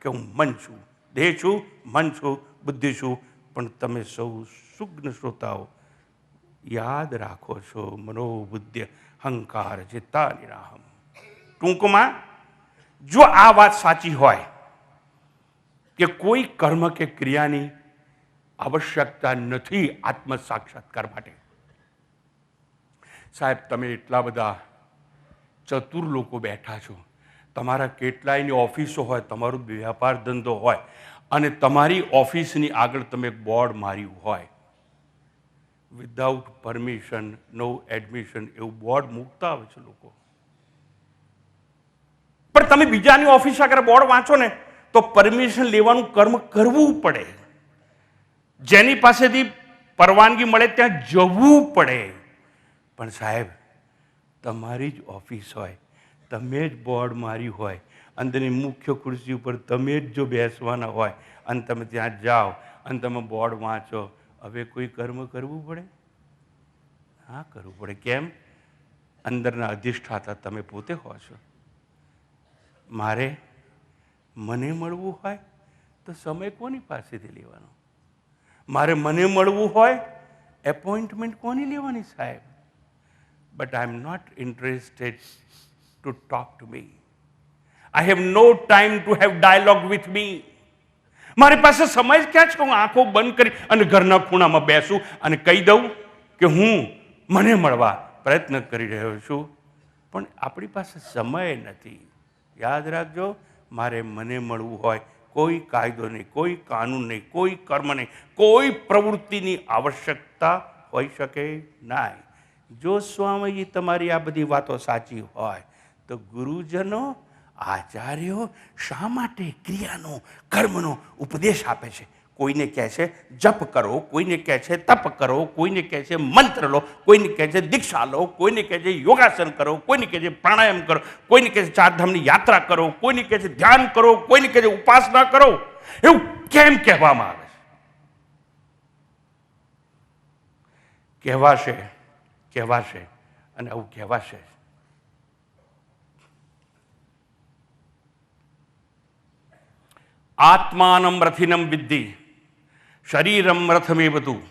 કે હું મન છું, દેહ છું, મન છું, બુદ્ધિ છું. પણ તમે સૌ સુગ્ન શ્રોતાઓ યાદ રાખો છો, મનોબુદ્ધિ અહંકાર ચિત્તા નિરાહમ. ટૂંકમાં જો આ વાત સાચી હોય કે કોઈ કર્મ કે ક્રિયાની આવશ્યકતા નથી આત્મ સાક્ષાત્કાર માટે, સાહેબ તમે એટલા બધા ચતુર લોકો બેઠા છો, તમારા કેટલાયની ઓફિસો હોય, તમારો વ્યાપાર ધંધો હોય અને તમારી ઓફિસની આગળ તમે બોર્ડ માર્યું હોય, વિધાઉટ પરમિશન, નો એડમિશન, એવું બોર્ડ મૂકતા આવે છે લોકો. પણ તમે બીજાની ઓફિસ આગળ બોર્ડ વાંચો ને તો પરમિશન લેવાનું કર્મ કરવું પડે. જેની પાસેથી પરવાનગી મળે ત્યાં જવું પડે. પણ સાહેબ, તમારી જ ઓફિસ હોય, તમે જ બોર્ડ માર્યું હોય, અંદરની મુખ્ય ખુરશી ઉપર તમે જ જો બેસવાના હોય અને તમે ત્યાં જાઓ અને તમે બોર્ડ વાંચો, હવે કોઈ કર્મ કરવું પડે? હા, કરવું પડે. કેમ? અંદરના અધિષ્ઠાતા તમે પોતે હો છો. મને મળવું હોય તો સમય કોની પાસેથી લેવાનો? મને મળવું હોય એપોઇન્ટમેન્ટ કોની લેવાની સાહેબ? But I am not interested to talk to me. I have no time to have dialogue with me. મારી પાસે સમય જ ક્યાં છે કે હું આંખો બંધ કરી અને ઘરના ખૂણામાં બેસું અને કહી દઉં કે હું મને મળવા પ્રયત્ન કરી રહ્યો છું, પણ આપણી પાસે સમય નથી. યાદ રાખજો, મને મળવું હોય કોઈ કાયદો નહીં, કોઈ કાનૂન નહીં, કોઈ કર્મ નહીં, કોઈ પ્રવૃત્તિની આવશ્યકતા હોઈ શકે નહીં. જો સ્વામીજી તમારી આ બધી વાતો સાચી હોય તો ગુરુજનો, આચાર્યો શા માટે ક્રિયાનો, કર્મનો ઉપદેશ આપે છે? કોઈને કહે છે જપ કરો, કોઈને કહે છે તપ કરો, કોઈને કહે છે મંત્ર લો, કોઈને કહે છે દીક્ષા લો, કોઈને કહે છે યોગાસન કરો, કોઈને કહે છે પ્રાણાયામ કરો, કોઈને કહે છે ચારધામની યાત્રા કરો, કોઈને કહે છે ધ્યાન કરો, કોઈને કહે છે ઉપાસના કરો. એવું કેમ કહેવામાં આવે છે? કહેવાશે અને આવું કહેવાશે. આત્માનમ રથિનમ વિદ્ધિ શરીરમ રથમે બધું.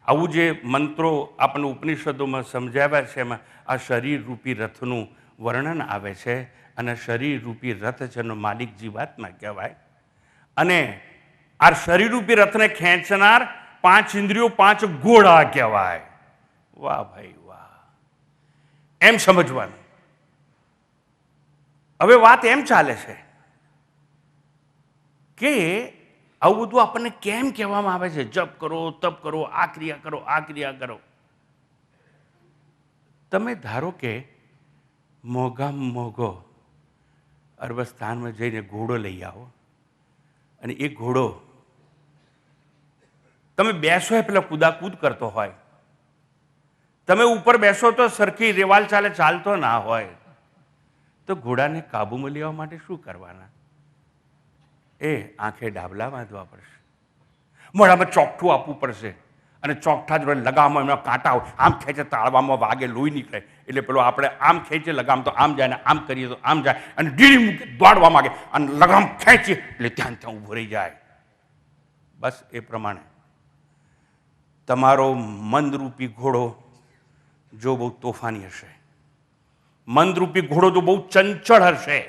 આવું જે મંત્રો આપણને ઉપનિષદોમાં સમજાવ્યા છે, એમાં આ શરીર રૂપી રથનું વર્ણન આવે છે. અને શરીર રૂપી રથ છે એનો માલિક જીવાત્મા કહેવાય. અને આ શરીર રૂપી રથને ખેંચનાર 5 ઇન્દ્રિયો 5 ઘોડા કહેવાય. વાહ ભાઈ વાહ! એમ સમજવાનું. હવે વાત એમ ચાલે છે કે આવું બધું આપણને કેમ કહેવામાં આવે છે? જપ કરો, તપ કરો, આ ક્રિયા કરો, આ ક્રિયા કરો. તમે ધારો કે મોંઘામાં મોંઘો અરબસ્તાનમાં જઈને ઘોડો લઈ આવો અને એ ઘોડો તમે બેસો એ પેલા કૂદાકૂદ કરતો હોય, તમે ઉપર બેસો તો સરખી રેવાલ ચાલે ચાલતો ના હોય, તો ઘોડાને કાબૂમાં લેવા માટે શું કરવાના? આંખે ડાબલા બાંધવા પડશે, મોઢામાં ચોકઠું આપવું પડશે અને ચોકઠા જોડે લગામમાં એમના કાંટા આમ ખેંચે, તાળવામાં વાગે, લોહી નીકળે. એટલે પેલો આપણે આમ ખેંચે લગામ તો આમ જાય ને આમ કરીએ તો આમ જાય, અને ઢીલી મૂકી દોડવા માંગે અને લગામ ખેંચીએ એટલે ત્યાં ઊભો રહી જાય. બસ એ પ્રમાણે તમારો મનરૂપી ઘોડો જો બહુ તોફાની હશે, મનરૂપી ઘોડો જો બહુ ચંચળ હશે,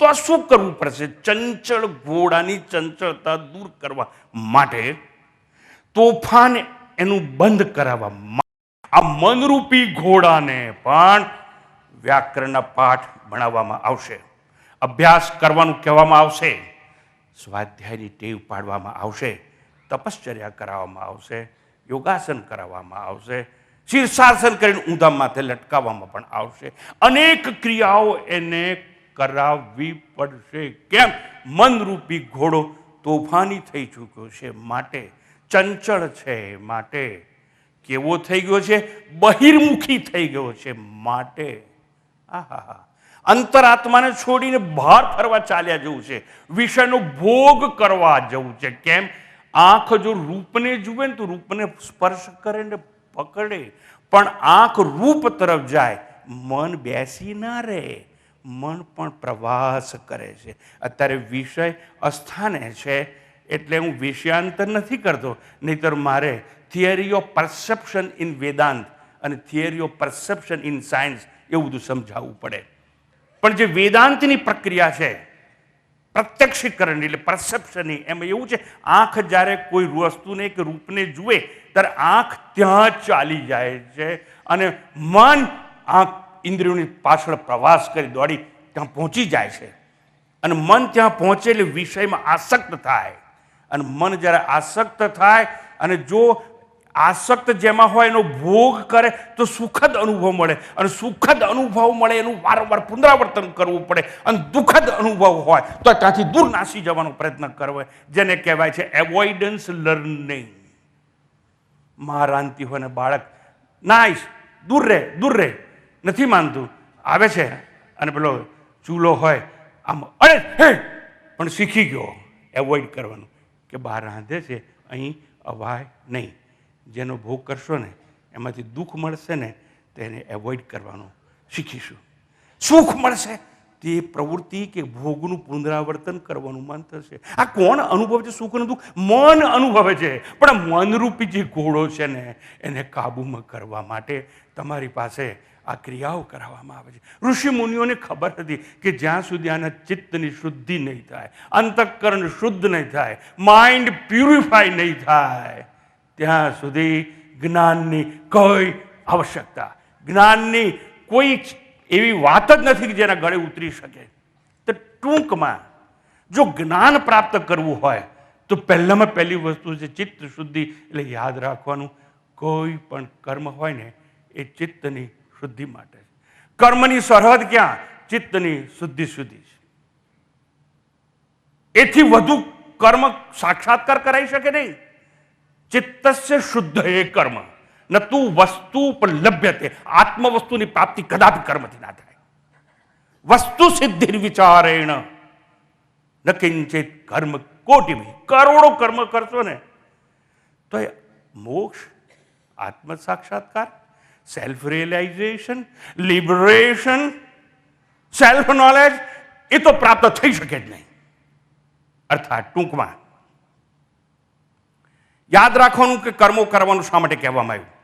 તો આ શું કરવું પડશે? ચંચળ ઘોડાની ચંચળતા દૂર કરવા માટે, તોફાન એનું બંધ કરાવવા માટે આ મનરૂપી ઘોડાને પણ વ્યાકરણના પાઠ ભણાવવામાં આવશે, અભ્યાસ કરવાનું કહેવામાં આવશે, સ્વાધ્યાયની ટેવ પાડવામાં આવશે, તપશ્ચર્યા કરાવવામાં આવશે, યોગાસન કરાવવામાં આવશે, શીર્ષાસન કરીને ઊંધા માથે લટકાવવામાં પણ આવશે. અનેક ક્રિયાઓ એને કરાવવી પડશે. કેમ? મનરૂપી ઘોડો તોફાની થઈ ચૂક્યો છે, માટે ચંચળ છે, માટે કેવો થઈ ગયો છે? બહિર્મુખી થઈ ગયો છે, માટે અંતરાત્માને છોડીને બહાર ફરવા ચાલ્યા જવું છે, વિષયનો ભોગ કરવા જવું છે. કેમ? આંખ જો રૂપને જુએ ને તો રૂપને સ્પર્શ કરે ને પકડે, પણ આંખ રૂપ તરફ જાય, મન બેસી ના રહે, મન પણ પ્રવાસ કરે છે. અત્યારે વિષય અસ્થાને છે એટલે હું વિષયાંતર નથી કરતો, નહીતર મારે theory of perception in Vedanta અને theory of perception in science એવું બધું સમજાવવું પડે. પણ જે વેદાંતની પ્રક્રિયા છે, પ્રત્યક્ષીકરણ એટલે પરસેપ્શનની, એમાં એવું છે, આંખ જ્યારે કોઈ વસ્તુને કે રૂપને જુએ ત્યારે આંખ ત્યાં ચાલી જાય છે અને મન આંખ ઇન્દ્રિયોની પાછળ પ્રવાસ કરી દોડી ત્યાં પહોંચી જાય છે અને મન ત્યાં પહોંચે એટલે વિષયમાં આસક્ત થાય અને મન જ્યારે આસક્ત થાય અને જો આસક્ત જેમાં હોય એનો ભોગ કરે તો સુખદ અનુભવ મળે અને સુખદ અનુભવ મળે એનું વારંવાર પુનરાવર્તન કરવું પડે અને દુઃખદ અનુભવ હોય તો ત્યાંથી દૂર નાસી જવાનો પ્રયત્ન કરવો, જેને કહેવાય છે એવોઇડન્સ લર્નિંગ. રાંધતી હોય ને બાળક નાઈશ દૂર રહે નથી માનતું, આવે છે અને પેલો ચૂલો હોય આમ અરે હે પણ શીખી ગયો એવોઇડ કરવાનું કે બહાર રાંધે છે અહીં અવાય નહીં. જેનો ભોગ કરશો ને એમાંથી દુઃખ મળશે ને તો એને એવોઇડ કરવાનું શીખીશું. સુખ મળશે તે પ્રવૃત્તિ કે ભોગનું પુનરાવર્તન કરવાનું મન થશે. આ કોણ અનુભવે છે સુખ અને દુઃખ? મન અનુભવે છે. પણ મનરૂપી જે ઘોડો છે ને એને કાબૂમાં કરવા માટે તમારી પાસે આ ક્રિયાઓ કરાવવામાં આવે છે. ઋષિ મુનિઓને ખબર હતી કે જ્યાં સુધી આના ચિત્તની શુદ્ધિ નહીં થાય, અંતઃકરણ શુદ્ધ નહીં થાય, માઇન્ડ પ્યુરિફાય નહીં થાય, ત્યાં સુધી જ્ઞાનની કોઈ આવશ્યકતા, જ્ઞાનની કોઈ એવી વાત જ નથી કે જેના ગળે ઉતરી શકે. તો ટૂંકમાં જો જ્ઞાન પ્રાપ્ત કરવું હોય તો પહેલામાં પહેલી વસ્તુ છે ચિત્ત શુદ્ધિ. એટલે યાદ રાખવાનું, કોઈ પણ કર્મ હોય ને એ ચિત્તની શુદ્ધિ માટે. કર્મની સરહદ ક્યાં? ચિત્તની શુદ્ધિ સુધી છે. એથી વધુ કર્મ સાક્ષાત્કાર કરાઈ શકે નહીં. ચિત્તસ્ય શુદ્ધ એ કર્મ ન તું વસ્તુ પણ લભ્યતે. આત્મ વસ્તુની પ્રાપ્તિ કદાપી કર્મથી ના થાય. વસ્તુ સિદ્ધિ વિચારેણ ન કિંચિત કર્મ કોટિભિ. કરોડો કર્મ કરશો ને તો એ મોક્ષ, આત્મ સાક્ષાત્કાર, self realization, liberation, self knowledge એ તો પ્રાપ્ત થઈ શકે જ નહીં. અર્થાત ટૂંકમાં યાદ રાખવાનું કે કર્મો કરવાનું શા માટે કહેવામાં આવ્યું.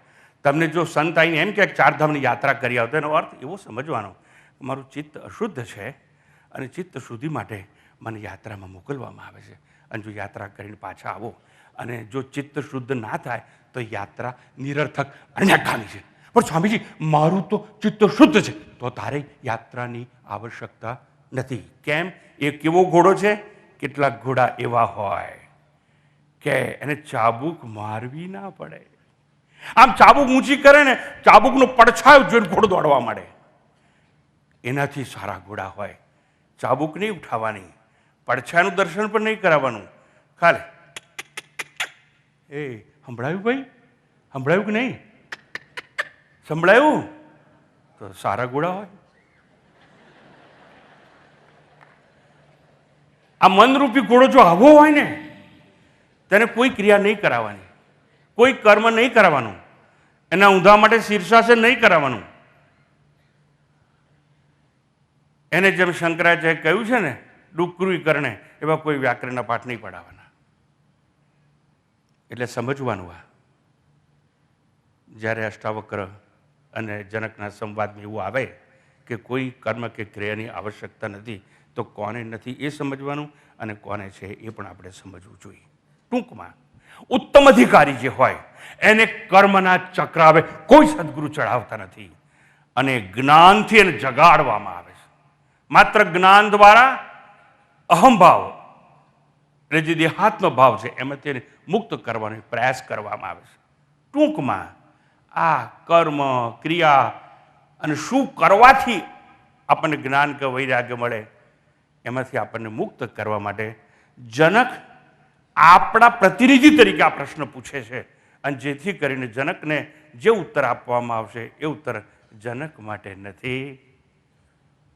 તમને જો સંત આવીને એમ કે ચારધામની યાત્રા કરી આવતો એનો અર્થ એવો સમજવાનો, મારું ચિત્ત અશુદ્ધ છે અને ચિત્ત શુદ્ધિ માટે મને યાત્રામાં મોકલવામાં આવે છે. અને જો યાત્રા કરીને પાછા આવો અને જો ચિત્ત શુદ્ધ ના થાય તો યાત્રા નિરર્થક અન્યગામી છે. પણ સ્વામીજી મારું તો ચિત્ત શુદ્ધ છે, તો તારે યાત્રાની આવશ્યકતા નથી. કેમ? એ કેવો ઘોડો છે? કેટલાક ઘોડા એવા હોય કે એને ચાબુક મારવી ના પડે. આમ ચાબુક ઊંચી કરે ને ચાબુકનો પડછાયો જોઈને ઘોડો દોડવા માંડે. એનાથી સારા ઘોડા હોય. ચાબુક નહીં ઉઠાવવાની, પડછાયાનું દર્શન પણ નહીં કરાવવાનું. ખાલે એ સંભળાયું ભાઈ? સંભળાયું કે નહીં? સંભળાયું? તો સારા ઘોડા હોય. આ મનરૂપી ઘોડો જો આવો હોય ને તેને કોઈ ક્રિયા નહીં કરાવવાની, કોઈ કર્મ નહીં કરાવવાનું, એના ઊંધા માટે શીર્ષાસન નહીં કરાવવાનું. એને જેમ શંકરાચાર્ય કહ્યું છે ને ડુકરી કરણે, એવા કોઈ વ્યાકરણના પાઠ નહીં પડાવવાના. એટલે સમજવાનું આ જ્યારે અષ્ટાવક્ર અને જનકના સંવાદમાં એવું આવે કે કોઈ કર્મ કે ક્રિયાની આવશ્યકતા નથી તો કોને નથી એ સમજવાનું અને કોને છે એ પણ આપણે સમજવું જોઈએ. ટૂંકમાં ઉત્તમ અધિકારી જે હોય એને કર્મના ચક્રાવે કોઈ સદગુરુ ચડાવતા નથી અને જ્ઞાનથી એને જગાડવામાં આવે છે. માત્ર જ્ઞાન દ્વારા અહંભાવ એટલે જે દેહાત્મ ભાવ છે એમાંથી એને મુક્ત કરવાનો પ્રયાસ કરવામાં આવે છે. ટૂંકમાં આ કર્મ ક્રિયા અને શું કરવાથી આપણને જ્ઞાન કે વૈરાગ્ય મળે એમાંથી આપણને મુક્ત કરવા માટે જનક આપણા પ્રતિનિધિ તરીકે આ પ્રશ્ન પૂછે છે અને જેથી કરીને જનકને જે ઉત્તર આપવામાં આવશે એ ઉત્તર જનક માટે નથી.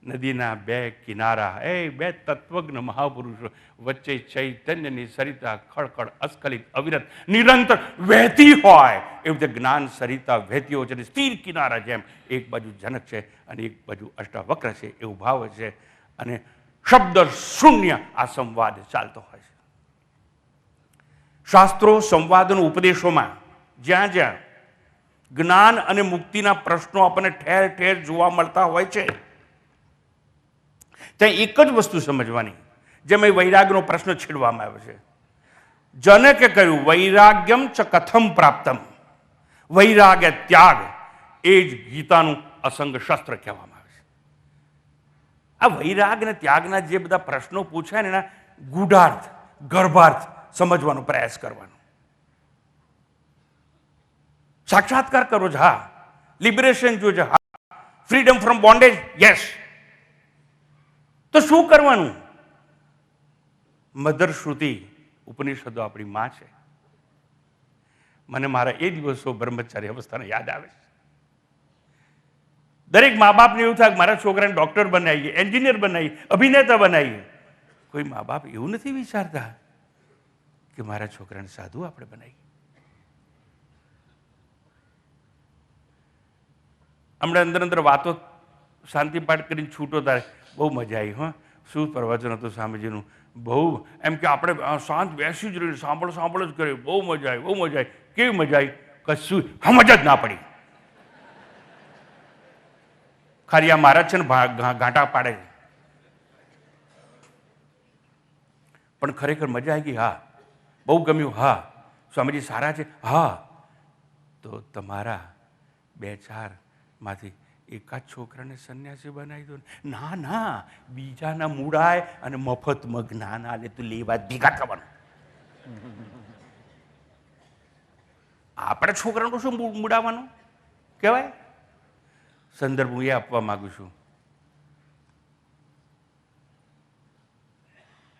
નદીના બે કિનારા, એ બે તત્વજ્ઞ મહાપુરુષો વચ્ચે ચૈતન્યની સરિતા ખળખળ અસ્ખલિત અવિરત નિરંતર વહેતી હોય એવું તે જ્ઞાન સરિતા વહેતી હોય છે. સ્થિર કિનારા જેમ એક બાજુ જનક છે અને એક બાજુ અષ્ટાવક્ર છે એવું ભાવ છે અને શબ્દ શૂન્ય આ સંવાદ ચાલતો હોય છે. શાસ્ત્રો સંવાદનો ઉપદેશોમાં જ્યાં જ્યાં જ્ઞાન અને મુક્તિના પ્રશ્નો આપણને ઠેર ઠેર જોવા મળતા હોય છે ત્યાં એક જ વસ્તુ સમજવાની, જેમ એ વૈરાગ્યનો પ્રશ્ન છેડવામાં આવ્યો છે. જનકે કહ્યું વૈરાગ્યમ ચ કથમ પ્રાપ્તમ. વૈરાગ્ય ત્યાગ એ જ ગીતાનું અસંગ શસ્ત્ર કહેવામાં આવે છે. આ વૈરાગ અને ત્યાગના જે બધા પ્રશ્નો પૂછાય ને એના ગૂઢાર્થ ગર્ભાર્થ સમજવાનો પ્રયાસ કરવાનો. સાક્ષાત્કાર કરવો છે, હા. લિબરેશન જો છે, હા. Freedom from bondage, yes. તો શું કરવાનું? મધર શ્રુતિ ઉપનિષદો આપણી માં છે. મને મારા એ દિવસો બ્રહ્મચારી અવસ્થાને યાદ આવે છે. દરેક મા બાપને એવું થાય કે મારા છોકરાને ડોક્ટર બનાવીએ, એન્જિનિયર બનાવીએ, અભિનેતા બનાવીએ. કોઈ મા બાપ એવું નથી વિચારતા કે મારા છોકરાને સાધુ આપણે બનાવીએ. હમણાં અંદર અંદર વાતો શાંતિ પાઠ કરીને છૂટો તારે બહુ મજા આવી. હા, શું પ્રવચન હતું સ્વામીજીનું, બહુ એમ કે આપણે શાંત બેસી જ રહીને સાંભળ જ કર્યું. બહુ મજા આવી, બહુ મજા આવી. કેવી મજા આવી? કશું સમજ જ ના પડી. ખાલી આ મારા છે ને ઘાંટા પાડે છે. પણ ખરેખર મજા આવી ગઈ. હા, બહુ ગમ્યું. હા, સ્વામીજી સારા છે. હા, તો તમારા 2-4 માંથી એકાદ છોકરાને સંન્યાસી બનાવી દો. ના ના, બીજાના મૂળાય અને મફતમાં જ્ઞાન આલે તું લેવા ભેગા થવાનું. આપણે છોકરાનું શું મૂડાવાનું કહેવાય? સંદર્ભ હું એ આપવા માંગુ છું.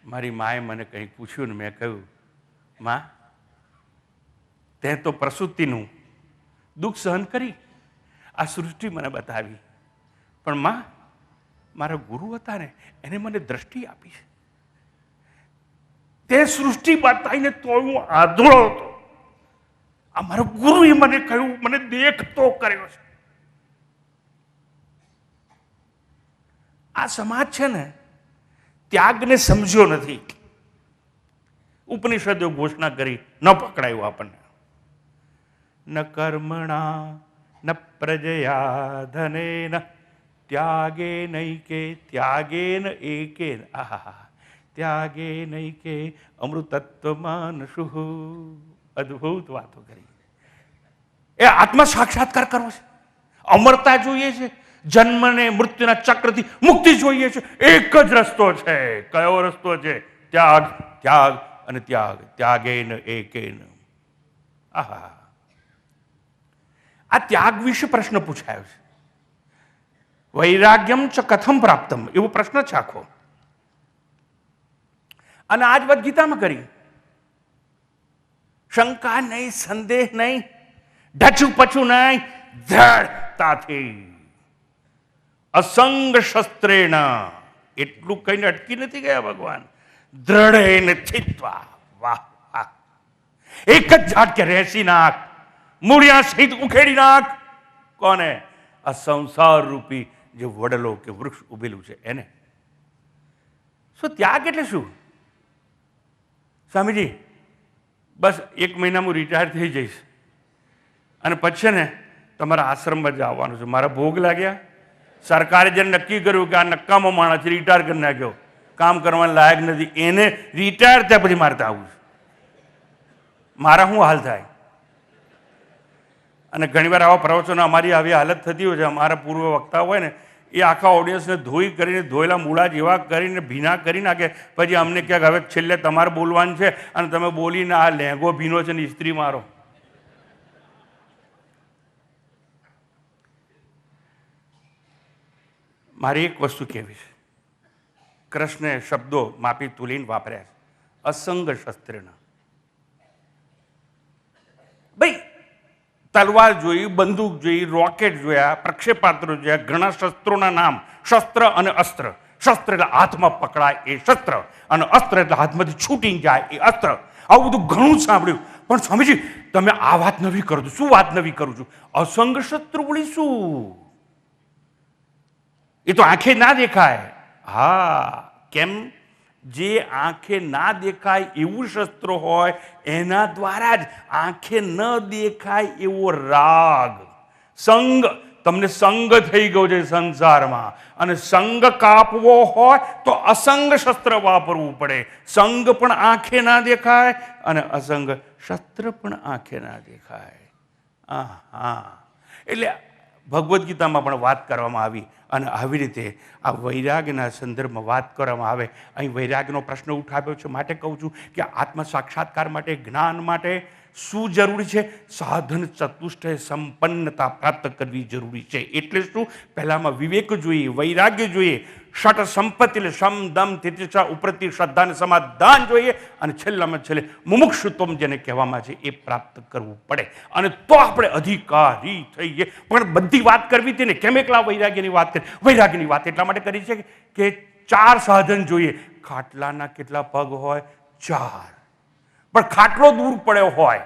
મારી માએ મને કંઈક પૂછ્યું ને મેં કહ્યું, માં, તે તો પ્રસૂતિનું દુઃખ સહન કરી આ સૃષ્ટિ મને બતાવી, પણ માં, મારા ગુરુ હતા ને એને મને દ્રષ્ટિ આપી છે. તે સૃષ્ટિ બતાવીને તો હું આંધળો હતો. આ મારો ગુરુએ મને કહ્યું, મને દેખતો કર્યો છે. આ સમાજ છે ને ત્યાગને સમજ્યો નથી. ઉપનિષદો ઘોષણા કરી, ન પકડાયું આપણને. ન કર્મણા ન પ્રજયા ધનેન ત્યાગે નૈકે ત્યાગેન એકેન. આહા, ત્યાગે નૈકે અમૃતત્વમાનસુ. અદ્ભુત વાતો કરી. એ આત્મ સાક્ષાત્કાર કરવો છે, અમરતા જોઈએ છે, જન્મ ને મૃત્યુના ચક્રથી મુક્તિ જોઈએ છે. એક જ રસ્તો છે. કયો રસ્તો છે? ત્યાગ, ત્યાગ અને ત્યાગ. ત્યાગેન એકેન. આહા, આ ત્યાગ વિશે પ્રશ્ન પૂછાયો છે. વૈરાગ્યમ ચ કથમ પ્રાપ્તમ, એવો પ્રશ્ન છે આખો. અને આજ વાત ગીતામાં કરી. શંકા નહીં, સંદેહ નહીં, ઢચું પછું નહીં, દ્રઢતાથી અસંગ શસ્ત્રેણ. એટલું કહીને અટકી નથી ગયા ભગવાન. દ્રઢેન ચિત્વા. વાહ વાહ. એક જ ઝાટકે રહેસી નાખ, મૂળિયા સહિત ઉખેડી નાખ. કોને? આ સંસાર રૂપી જે વડલો કે વૃક્ષ ઉભેલું છે એને. શું ત્યાગ એટલે શું? સ્વામીજી, બસ 1 મહિનામાં રિટાયર થઈ જઈશ અને પછી ને તમારા આશ્રમમાં જ આવવાનું છે. મારા ભોગ લાગ્યા. સરકારે જેને નક્કી કર્યું કે આ નક્કામો માણસ રિટાયર કરી નાખ્યો, કામ કરવાના લાયક નથી, એને રિટાયર થયા પછી મારે આવું છે. મારા શું હાલ થાય? અને ઘણીવાર આવા પ્રવચનો અમારી આવી હાલત થતી હોય છે. અમારા પૂર્વ વક્તા હોય ને એ આખા ઓડિયન્સને ધોઈ કરીને, ધોયેલા મૂળા જેવા કરીને ભીના કરી નાખે. પછી અમને ક્યાંક હવે છેલ્લે તમારે બોલવાનું છે અને તમે બોલીને આ લહેંગો ભીનો છે ને ઇસ્ત્રી મારો. મારી એક વસ્તુ કહેવી છે. કૃષ્ણે શબ્દો માપી તુલીને વાપર્યા છે. અસંગ શસ્ત્રના. ભાઈ, તલવાર જોઈ, બંદૂક જોઈ, રોકેટ જોયા, પ્રક્ષેપાત્રો જોયા, ઘણા શસ્ત્રોના નામ. શસ્ત્ર અને અસ્ત્ર. શસ્ત્ર એટલે હાથમાં પકડાય એ શસ્ત્ર, અને અસ્ત્ર એટલે હાથમાંથી છૂટીને જાય એ અસ્ત્ર. આવું બધું ઘણું સાંભળ્યું. પણ સ્વામીજી, તમે આ વાત નવી કરો છો. શું વાત નવી કરું છું? અસંગ શસ્ત્ર વળી શું? એ તો આંખે ના દેખાય. હા, કેમ? જે આંખે ના દેખાય એવું શસ્ત્ર હોય એના દ્વારા જ આંખે ન દેખાય એવો રાગ, સંગ. તમને સંગ થઈ ગયો છે સંસારમાં, અને સંગ કાપવો હોય તો અસંગ શસ્ત્ર વાપરવું પડે. સંગ પણ આંખે ના દેખાય અને અસંગ શસ્ત્ર પણ આંખે ના દેખાય. હા, એટલે ભગવદ્ ગીતામાં પણ વાત કરવામાં આવી અને આવી રીતે આ વૈરાગ્યના સંદર્ભમાં વાત કરવામાં આવે. અહીં વૈરાગ્યનો પ્રશ્ન ઉઠાવ્યો છે, માટે કહું છું કે આત્મ સાક્ષાત્કાર માટે, જ્ઞાન માટે શું જરૂરી છે? સાધન ચતુષ્ટય સંપન્નતા પ્રાપ્ત કરવી જરૂરી છે. એટલે શું? પહેલામાં વિવેક જોઈએ, વૈરાગ્ય જોઈએ, ષટ સંપત્તિ એટલે સમ દમ તિતિક્ષા ઉપરથી શ્રદ્ધા અને સમાધાન જોઈએ, અને છેલ્લામાં છેલ્લે મુમુક્ષુત્વમ જેને કહેવામાં છે એ પ્રાપ્ત કરવું પડે, અને તો આપણે અધિકારી થઈએ. પણ બધી વાત કરવી હતી ને, કેમ એકલા વૈરાગ્યની વાત કરી? વૈરાગ્યની વાત એટલા માટે કરી છે કે 4 સાધન જોઈએ. ખાટલાના કેટલા પગ હોય? 4. પણ ખાટલો દૂર પડ્યો હોય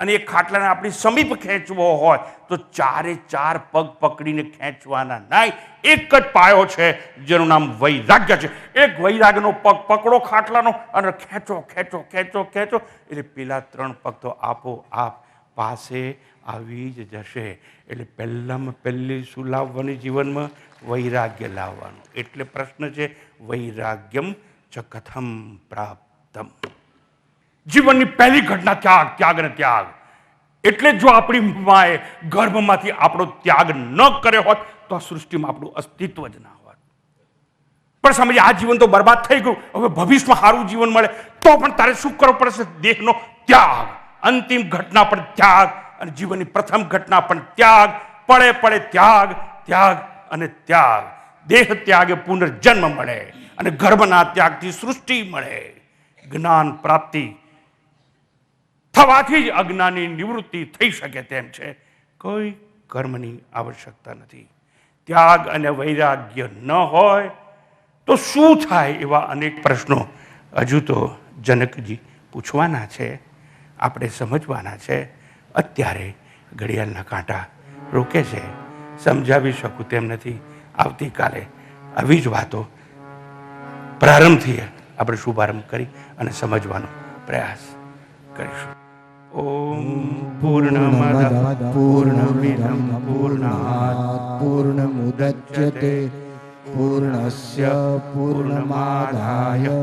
અને એ ખાટલાને આપણી સમીપ ખેંચવો હોય તો 4 પગ પકડીને ખેંચવાના નહીં. એક જ પાયો છે જેનું નામ વૈરાગ્ય છે. એક વૈરાગ્યનો પગ પકડો ખાટલાનો અને ખેંચો ખેંચો ખેંચો ખેંચો, એટલે પેલા 3 પગ તો આપોઆપ પાસે આવી જ જશે. એટલે પહેલામાં પહેલી શું લાવવાની જીવનમાં? વૈરાગ્ય લાવવાનું. એટલે પ્રશ્ન છે વૈરાગ્યમ ચ કથમ પ્રાપ્તમ. જીવનની પહેલી ઘટના ત્યાગ, ત્યાગ અને ત્યાગ. એટલે જો આપણી માએ ગર્ભમાંથી આપણો ત્યાગ ન કર્યો હોત તો આ સૃષ્ટિમાં આપણું અસ્તિત્વ જ ના હોત. પણ સમજે આ જીવન તો બરબાદ થઈ ગયું, હવે ભવિષ્યમાં સારું જીવન મળે તો પણ તારે શું કરવું પડશે? દેહનો ત્યાગ. અંતિમ ઘટના પણ ત્યાગ અને જીવનની પ્રથમ ઘટના પણ ત્યાગ. પડે પડે ત્યાગ, ત્યાગ અને ત્યાગ. દેહ ત્યાગે પુનર્જન્મ મળે અને ગર્ભના ત્યાગથી સૃષ્ટિ મળે. જ્ઞાન પ્રાપ્તિ થવાથી જ અજ્ઞાનની નિવૃત્તિ થઈ શકે તેમ છે. કોઈ કર્મની આવશ્યકતા નથી. ત્યાગ અને વૈરાગ્ય ન હોય તો શું થાય? એવા અનેક પ્રશ્નો હજુ તો જનકજી પૂછવાના છે, આપણે સમજવાના છે. અત્યારે ઘડિયાળના કાંટા રોકે છે, સમજાવી શકું તેમ નથી. આવતીકાલે આવી જ વાતો પ્રારંભથી આપણે શુભારંભ કરી અને સમજવાનો પ્રયાસ કરીશું. ઓમ પૂર્ણમદ પૂર્ણમિદં પૂર્ણાત પૂર્ણમુદચ્યતે પૂર્ણસ્ય પૂર્ણમાદાય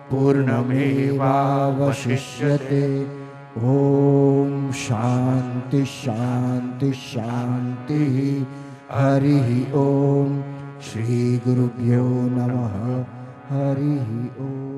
પૂર્ણમેવાવશિષ્યતે. ઓમ શાંતિ શાંતિ શાંતિ. હરિ ઓમ. શ્રી ગુરુભ્યો નમઃ. હરિ ઓમ.